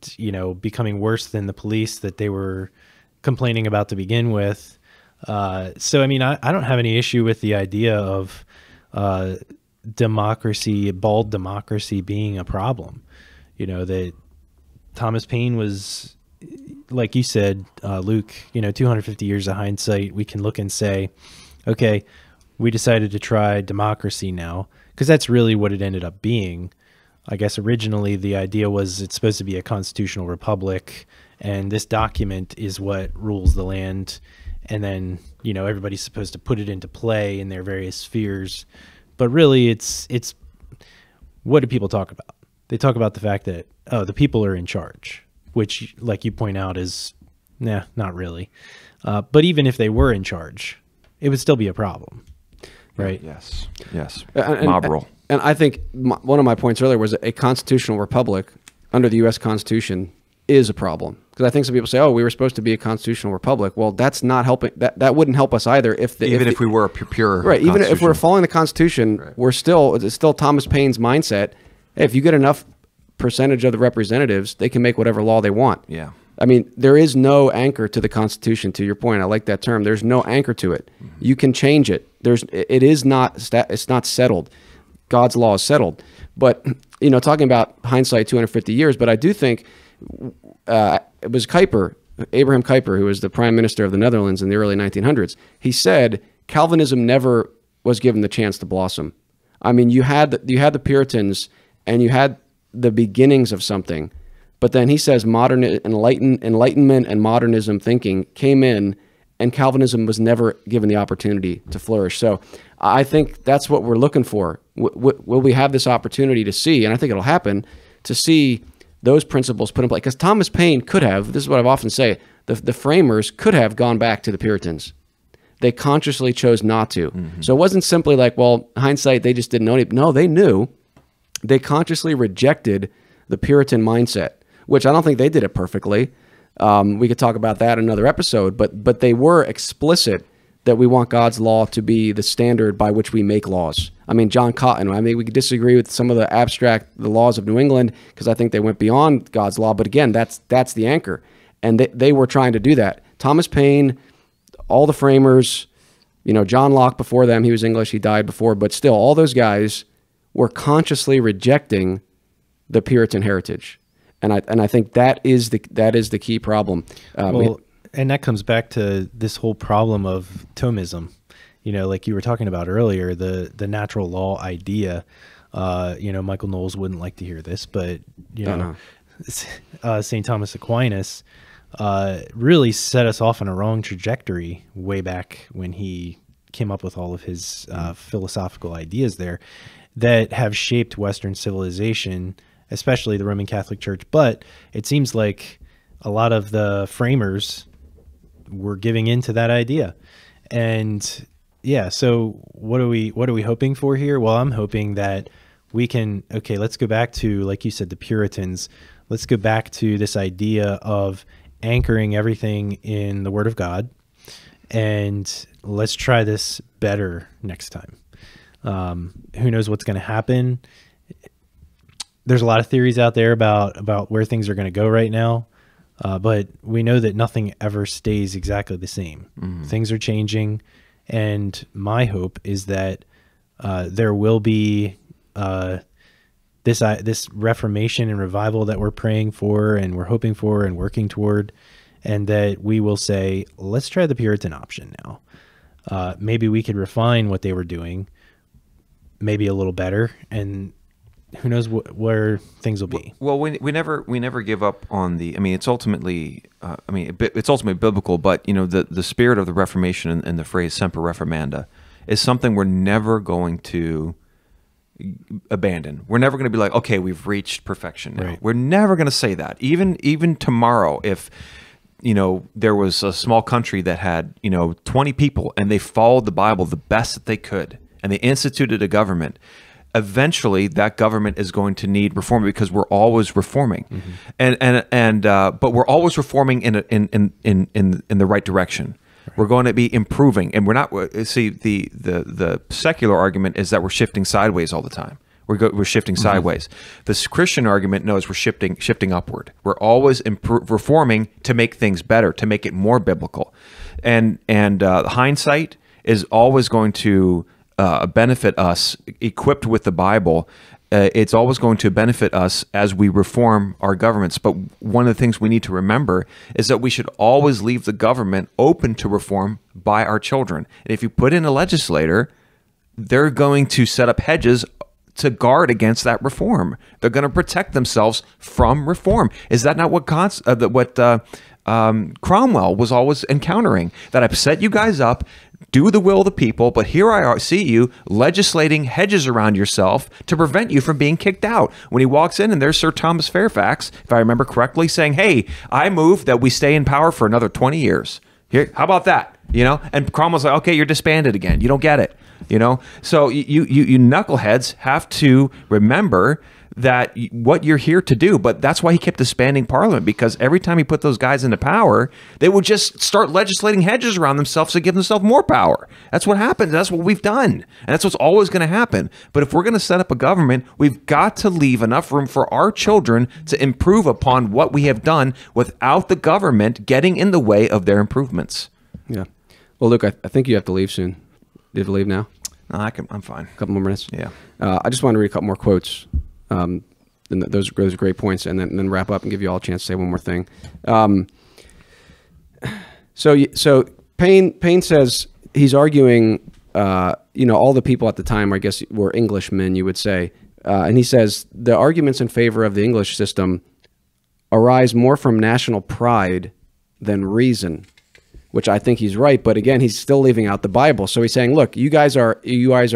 becoming worse than the police that they were complaining about to begin with. So, I mean, I don't have any issue with the idea of democracy, bald democracy being a problem. That Thomas Paine was, like you said, Luke, 250 years of hindsight, we can look and say, okay, we decided to try democracy now, because that's really what it ended up being. I guess originally the idea was it's supposed to be a constitutional republic, and this document is what rules the land. And then, everybody's supposed to put it into play in their various spheres. But really, it's what do people talk about? They talk about the fact that, the people are in charge, which, like you point out, is, not really. But even if they were in charge, it would still be a problem, right? Yes. Mob rule. And I think one of my points earlier was a constitutional republic under the U.S. Constitution is a problem. Because I think some people say, we were supposed to be a constitutional republic. Well, that's not helping. That wouldn't help us either. If we were a pure right, even if we're following the Constitution, right, it's still Thomas Paine's mindset. Hey, if you get enough percentage of the representatives, they can make whatever law they want. Yeah. I mean, there is no anchor to the Constitution. To your point, I like that term. There's no anchor to it. You can change it. It's not settled. God's law is settled. But talking about hindsight, 250 years. But I do think it was Abraham Kuyper, who was the prime minister of the Netherlands in the early 1900s. He said Calvinism never was given the chance to blossom. I mean, you had the Puritans, and you had the beginnings of something. But then he says Enlightenment and modernism thinking came in, and Calvinism was never given the opportunity to flourish. So I think that's what we're looking for. Will we have this opportunity to see, and I think it'll happen, to see those principles put in place? Because Thomas Paine could have, this is what I've often say, the framers could have gone back to the Puritans. They consciously chose not to. So it wasn't simply like, well, hindsight, they just didn't know anything. No, they knew. They consciously rejected the Puritan mindset, which I don't think they did it perfectly. We could talk about that in another episode, but they were explicit that we want God's law to be the standard by which we make laws. I mean, John Cotton, we could disagree with some of the laws of New England, because I think they went beyond God's law, but again, that's the anchor. And they were trying to do that. Thomas Paine, all the framers, John Locke before them, he was English, he died before, but still, all those guys were consciously rejecting the Puritan heritage. And I think that is the key problem. And that comes back to this whole problem of Thomism. Like you were talking about earlier, the natural law idea. Michael Knowles wouldn't like to hear this, but St. Thomas Aquinas really set us off on a wrong trajectory way back when he came up with all of his philosophical ideas there that have shaped Western civilization, especially the Roman Catholic Church. But it seems like a lot of the framers were giving into that idea. And yeah, so what are we hoping for here? Well, I'm hoping that we can, let's go back to, like you said, the Puritans. Let's go back to this idea of anchoring everything in the Word of God, and let's try this better next time. Who knows what's going to happen? There's a lot of theories out there about where things are going to go right now. But we know that nothing ever stays exactly the same. Things are changing. And my hope is that there will be this reformation and revival that we're praying for and we're hoping for and working toward, and that we will say, let's try the Puritan option now. Maybe we could refine what they were doing, maybe a little better, and who knows where things will be. Well, we never give up on the. I mean, it's ultimately. It's ultimately biblical, but the spirit of the Reformation and the phrase "semper reformanda" is something we're never going to abandon. We're never going to be like, okay, we've reached perfection now. Right. We're never going to say that. Even tomorrow, if there was a small country that had 20 people and they followed the Bible the best that they could, and they instituted a government. Eventually, that government is going to need reform because we're always reforming, but we're always reforming in the right direction. Right. We're going to be improving, and we're not. See, the secular argument is that we're shifting sideways all the time. We're shifting sideways. This Christian argument knows we're shifting upward. We're always reforming to make things better, to make it more biblical, and hindsight is always going to benefit us. Equipped with the Bible, it's always going to benefit us as we reform our governments. But one of the things we need to remember is that we should always leave the government open to reform by our children. And if you put in a legislator, they're going to set up hedges to guard against that reform. They're going to protect themselves from reform. Is that not what Cromwell was always encountering? That I've set you guys up, do the will of the people, but here I see you legislating hedges around yourself to prevent you from being kicked out. When he walks in and there's Sir Thomas Fairfax, if I remember correctly, saying, hey, I move that we stay in power for another 20 years. Here, how about that? And Cromwell's like, okay, you're disbanded again. You don't get it. So you knuckleheads have to remember that what you're here to do. But that's why he kept disbanding Parliament, because every time he put those guys into power, they would just start legislating hedges around themselves to give themselves more power. That's what happened. That's what we've done. And that's what's always going to happen. But if we're going to set up a government, we've got to leave enough room for our children to improve upon what we have done without the government getting in the way of their improvements. Yeah. Well, Luke, I think you have to leave soon. Do you have to leave now? No, I'm fine. A couple more minutes? Yeah. I just want to read a couple more quotes. And those are great points, and then wrap up and give you all a chance to say one more thing. So Paine says he's arguing, all the people at the time, I guess, were Englishmen, you would say. And he says the arguments in favor of the English system arise more from national pride than reason, which I think he's right. But again, he's still leaving out the Bible. So he's saying, look, you guys are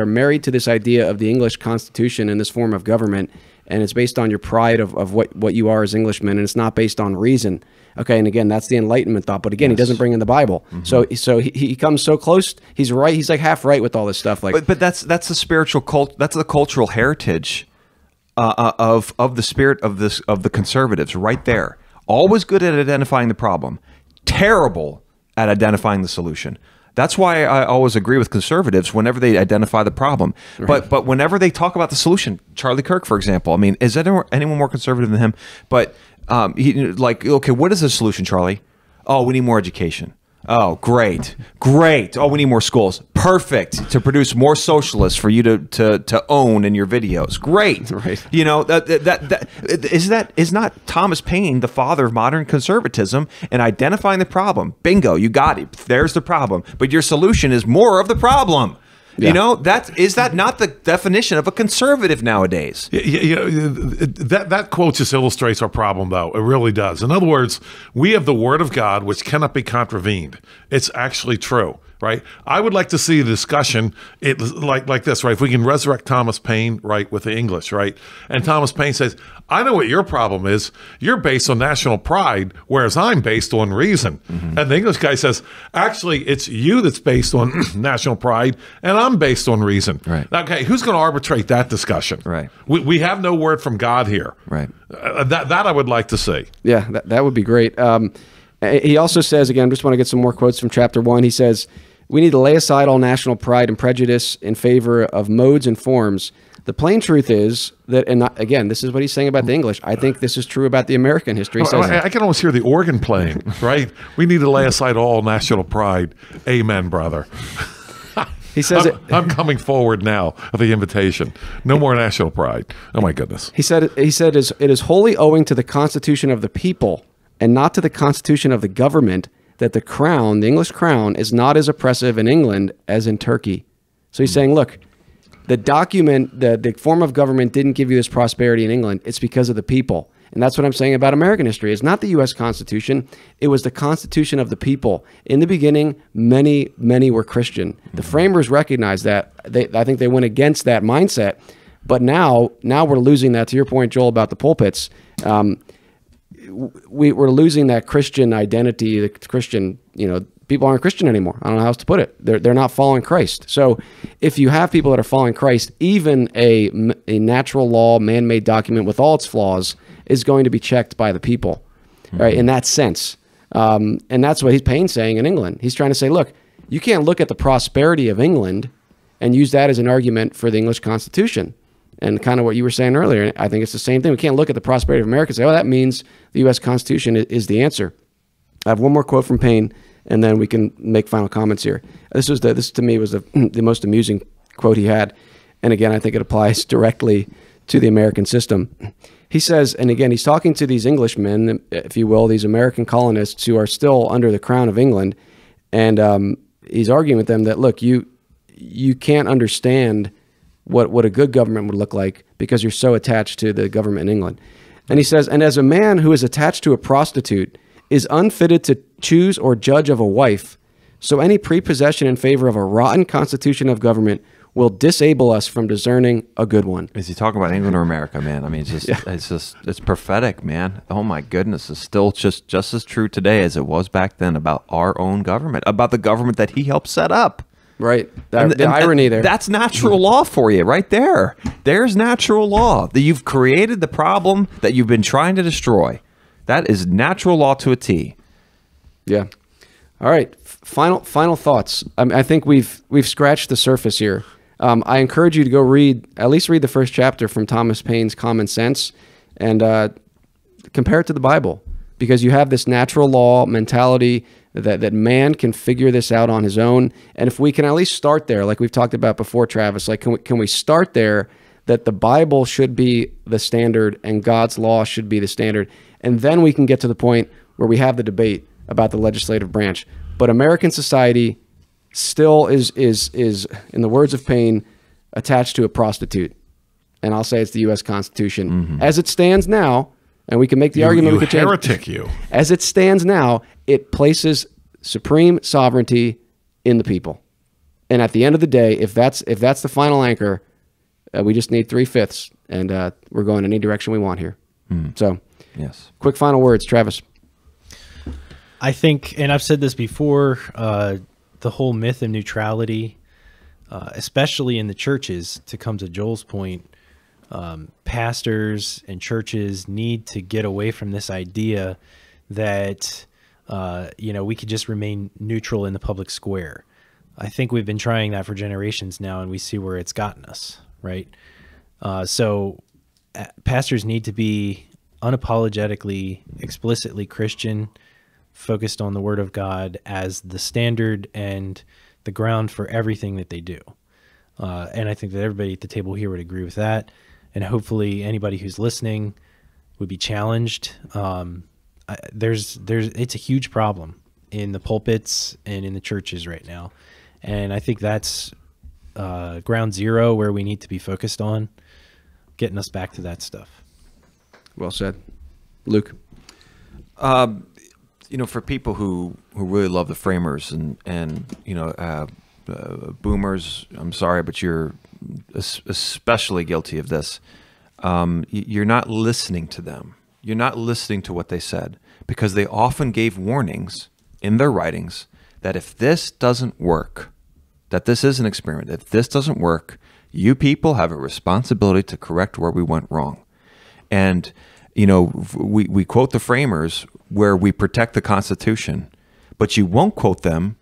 married to this idea of the English Constitution and this form of government, and it's based on your pride of what you are as Englishmen, and it's not based on reason. Okay, and again, that's the Enlightenment thought. But again, He doesn't bring in the Bible. So he comes so close. He's right. He's like half right with all this stuff. But that's the spiritual that's the cultural heritage of the spirit of the conservatives right there. Always good at identifying the problem, terrible at identifying the solution. That's why I always agree with conservatives whenever they identify the problem. Right. But whenever they talk about the solution, Charlie Kirk, for example, I mean, is anyone more conservative than him? But okay, what is the solution, Charlie? Oh, we need more education. Oh, great. Oh, we need more schools. Perfect. To produce more socialists for you to own in your videos. Great. Right. Is not Thomas Paine the father of modern conservatism and identifying the problem? Bingo, you got it. There's the problem. But your solution is more of the problem. Yeah. Is that not the definition of a conservative nowadays? That quote just illustrates our problem, though. It really does. In other words, we have the Word of God, which cannot be contravened. It's actually true, right? I would like to see a discussion like this, right? If we can resurrect Thomas Paine, right, with the English, right? And Thomas Paine says, I know what your problem is. You're based on national pride, whereas I'm based on reason. And the English guy says, actually, it's you that's based on national pride, and I'm based on reason. Right. Okay, who's going to arbitrate that discussion? Right. We have no word from God here. Right. That I would like to see. Yeah, that would be great. He also says, again, I just want to get some more quotes from chapter 1. He says, We need to lay aside all national pride and prejudice in favor of modes and forms. The plain truth is that, and again, this is what he's saying about the English. I think this is true about the American history. He says, I can almost hear the organ playing, right? We need to lay aside all national pride. Amen, brother. he says I'm coming forward now of the invitation. No more national pride. Oh my goodness. He said it is wholly owing to the constitution of the people and not to the constitution of the government that the crown, the English crown, is not as oppressive in England as in Turkey. So he's saying, look, the document, the form of government didn't give you this prosperity in England. It's because of the people. And that's what I'm saying about American history. It's not the U.S. Constitution. It was the Constitution of the people. In the beginning, many were Christian. The framers recognized that. I think they went against that mindset. But now we're losing that. To your point, Joel, about the pulpits, we're losing that Christian identity, the Christian, people aren't Christian anymore. I don't know how else to put it. They're not following Christ. So if you have people that are following Christ, even a natural law, man-made document with all its flaws is going to be checked by the people, right? In that sense. And that's what Paine's saying in England. He's trying to say, look, you can't look at the prosperity of England and use that as an argument for the English Constitution. And kind of what you were saying earlier, I think it's the same thing. We can't look at the prosperity of America and say, oh, that means the U.S. Constitution is the answer. I have one more quote from Paine, and then we can make final comments here. This to me was the most amusing quote he had. And again, I think it applies directly to the American system. He says, and again, he's talking to these Englishmen, if you will, these American colonists who are still under the crown of England. And he's arguing with them that, look, you can't understand what a good government would look like because you're so attached to the government in England. And he says, and as a man who is attached to a prostitute is unfitted to choose or judge of a wife, so any prepossession in favor of a rotten constitution of government will disable us from discerning a good one. Is he talking about England or America, man? I mean, it's prophetic, man. Oh my goodness, it's still just as true today as it was back then about our own government, about the government that he helped set up. Right. The irony there. That's natural law for you right there. There's natural law. That you've created the problem that you've been trying to destroy. That is natural law to a T. Yeah. All right. Final thoughts. I think we've scratched the surface here. I encourage you to go at least read the first chapter from Thomas Paine's Common Sense and compare it to the Bible, because you have this natural law mentality that man can figure this out on his own. And if we can at least start there, like we've talked about before, Travis, like can we start there, that the Bible should be the standard and God's law should be the standard. And then we can get to the point where we have the debate about the legislative branch. But American society still is in the words of Paine, attached to a prostitute. And I'll say it's the U.S. Constitution. As it stands now, and we can make the argument we could change. Heretic, you. As it stands now, it places supreme sovereignty in the people. And at the end of the day, if that's the final anchor, we just need 3/5, and we're going in any direction we want here. So, yes. Quick final words, Travis. I think, and I've said this before, the whole myth of neutrality, especially in the churches, to come to Joel's point, pastors and churches need to get away from this idea that we could just remain neutral in the public square. I think we've been trying that for generations now, and we see where it's gotten us, right? So pastors need to be unapologetically, explicitly Christian, focused on the Word of God as the standard and the ground for everything that they do. And I think that everybody at the table here would agree with that. And hopefully anybody who's listening would be challenged. It's a huge problem in the pulpits and in the churches right now. And I think that's ground zero where we need to be focused on, getting us back to that stuff. Well said. Luke? For people who really love the framers and boomers, I'm sorry, but you're especially guilty of this. You're not listening to them. You're not listening to what they said, because they often gave warnings in their writings that if this doesn't work, that this is an experiment, if this doesn't work, you people have a responsibility to correct where we went wrong. And, we quote the framers where we protect the Constitution, but you won't quote them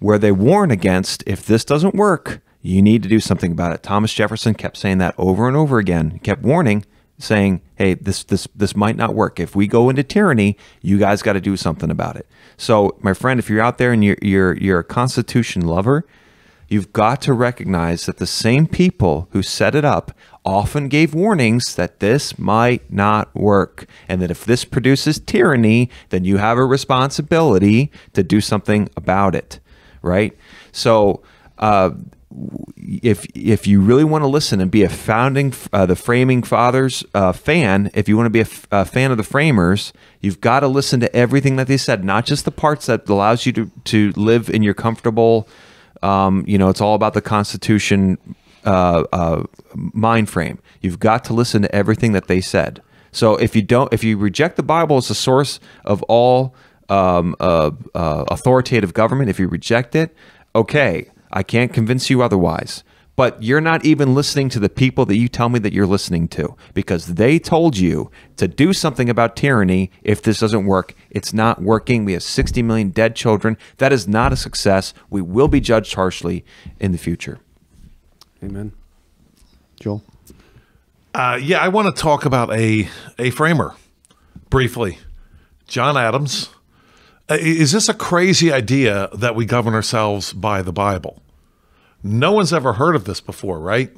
where they warn against, if this doesn't work, you need to do something about it. Thomas Jefferson kept saying that over and over again. He kept warning, saying, hey, this might not work. If we go into tyranny, you guys got to do something about it. So, my friend, if you're out there and you're a Constitution lover, you've got to recognize that the same people who set it up often gave warnings that this might not work, and that if this produces tyranny, then you have a responsibility to do something about it, right? So, if you really want to listen and be a the Framing Fathers fan, if you want to be a fan of the Framers, you've got to listen to everything that they said, not just the parts that allows you to live in your comfortable, it's all about the Constitution mind frame. You've got to listen to everything that they said. So if you reject the Bible as a source of all authoritative government, if you reject it, okay, I can't convince you otherwise. But you're not even listening to the people that you tell me that you're listening to, because they told you to do something about tyranny. If this doesn't work, it's not working. We have 60 million dead children. That is not a success. We will be judged harshly in the future. Amen. Joel? I want to talk about a framer briefly. John Adams. Is this a crazy idea that we govern ourselves by the Bible? No one's ever heard of this before, right?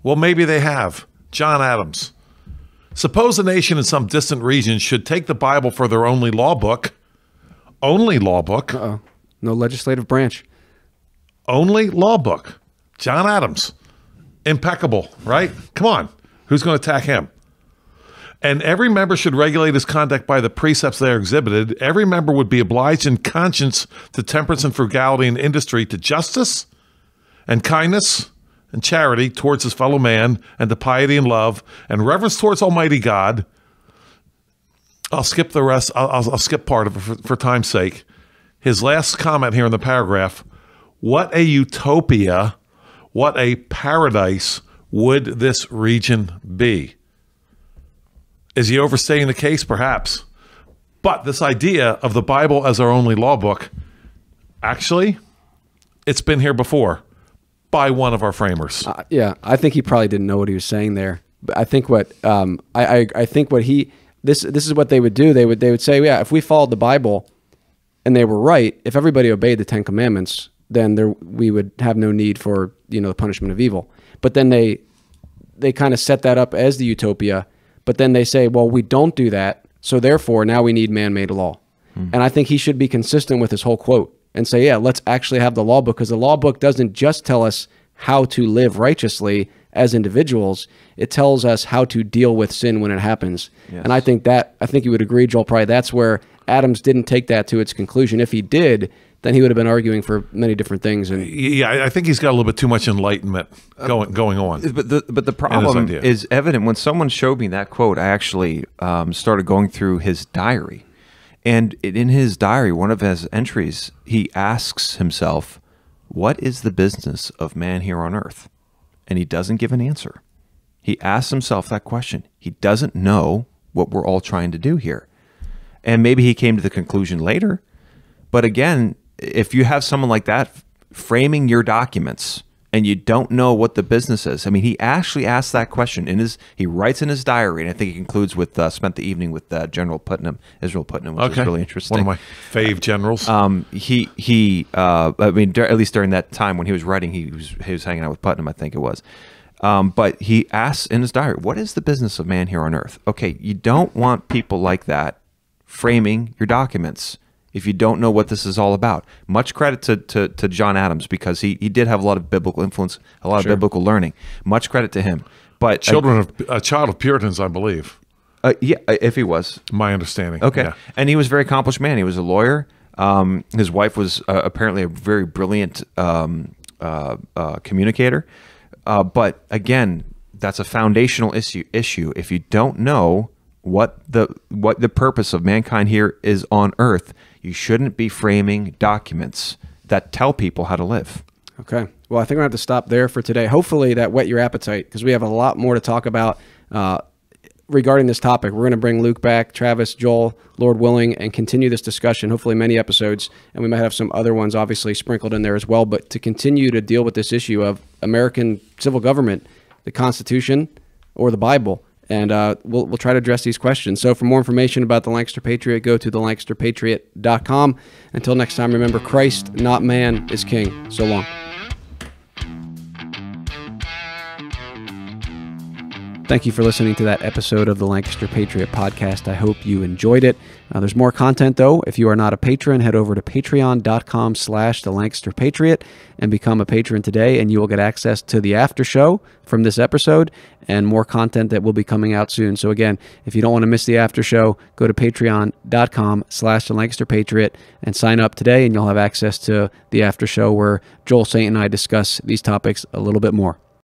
Well, maybe they have. John Adams. Suppose a nation in some distant region should take the Bible for their only law book. Only law book. Uh-oh. No legislative branch. Only law book. John Adams. Impeccable, right? Come on. Who's going to attack him? And every member should regulate his conduct by the precepts they are exhibited. Every member would be obliged in conscience to temperance and frugality and industry, to justice and kindness and charity towards his fellow man, and to piety and love and reverence towards Almighty God. I'll skip the rest. I'll skip part of it for time's sake. His last comment here in the paragraph: what a utopia, what a paradise would this region be? Is he overstating the case? Perhaps. But this idea of the Bible as our only law book, actually, it's been here before by one of our framers. Yeah, I think he probably didn't know what he was saying there. But I think what I think what this is what they would do. They would say, yeah, if we followed the Bible and they were right, if everybody obeyed the Ten Commandments, then we would have no need for the punishment of evil. But then they kind of set that up as the utopia. But then they say, well, we don't do that, so therefore now we need man-made law. And I think he should be consistent with his whole quote and say, yeah, let's actually have the law book, because the law book doesn't just tell us how to live righteously as individuals. It tells us how to deal with sin when it happens. Yes. And I think you would agree, Joel, probably that's where Adams didn't take that to its conclusion. If he did, then he would have been arguing for many different things. And yeah, I think he's got a little bit too much enlightenment going on. But the problem is evident. When someone showed me that quote, I actually started going through his diary. And in his diary, one of his entries, he asks himself, what is the business of man here on earth? And he doesn't give an answer. He asks himself that question. He doesn't know what we're all trying to do here. And maybe he came to the conclusion later. But again, if you have someone like that framing your documents and you don't know what the business is, I mean, he actually asked that question he writes in his diary, and I think he concludes with spent the evening with General Putnam, Israel Putnam, which was really interesting. One of my fave generals. I mean, at least during that time when he was writing, he was hanging out with Putnam, I think it was. But he asks in his diary, what is the business of man here on earth? Okay, you don't want people like that framing your documents if you don't know what this is all about. Much credit to John Adams, because he did have a lot of biblical influence, a lot of biblical learning. Much credit to him. But a child of Puritans, I believe. Yeah, if he was. My understanding. Okay. Yeah. And he was a very accomplished man. He was a lawyer. His wife was apparently a very brilliant communicator. But again, that's a foundational issue. If you don't know what the purpose of mankind here is on earth, you shouldn't be framing documents that tell people how to live. Okay. Well, I think we're going to have to stop there for today. Hopefully that whet your appetite, because we have a lot more to talk about regarding this topic. We're going to bring Luke back, Travis, Joel, Lord willing, and continue this discussion, hopefully many episodes, and we might have some other ones obviously sprinkled in there as well, but to continue to deal with this issue of American civil government, the Constitution, or the Bible. And we'll try to address these questions. So for more information about the Lancaster Patriot, go to thelancasterpatriot.com. Until next time, remember, Christ, not man, is king. So long. Thank you for listening to that episode of the Lancaster Patriot Podcast. I hope you enjoyed it. There's more content, though. If you are not a patron, head over to patreon.com/thelancasterpatriot and become a patron today, and you will get access to the after show from this episode and more content that will be coming out soon. So again, if you don't want to miss the after show, go to patreon.com/thelancasterpatriot and sign up today, and you'll have access to the after show where Joel, Saint, and I discuss these topics a little bit more.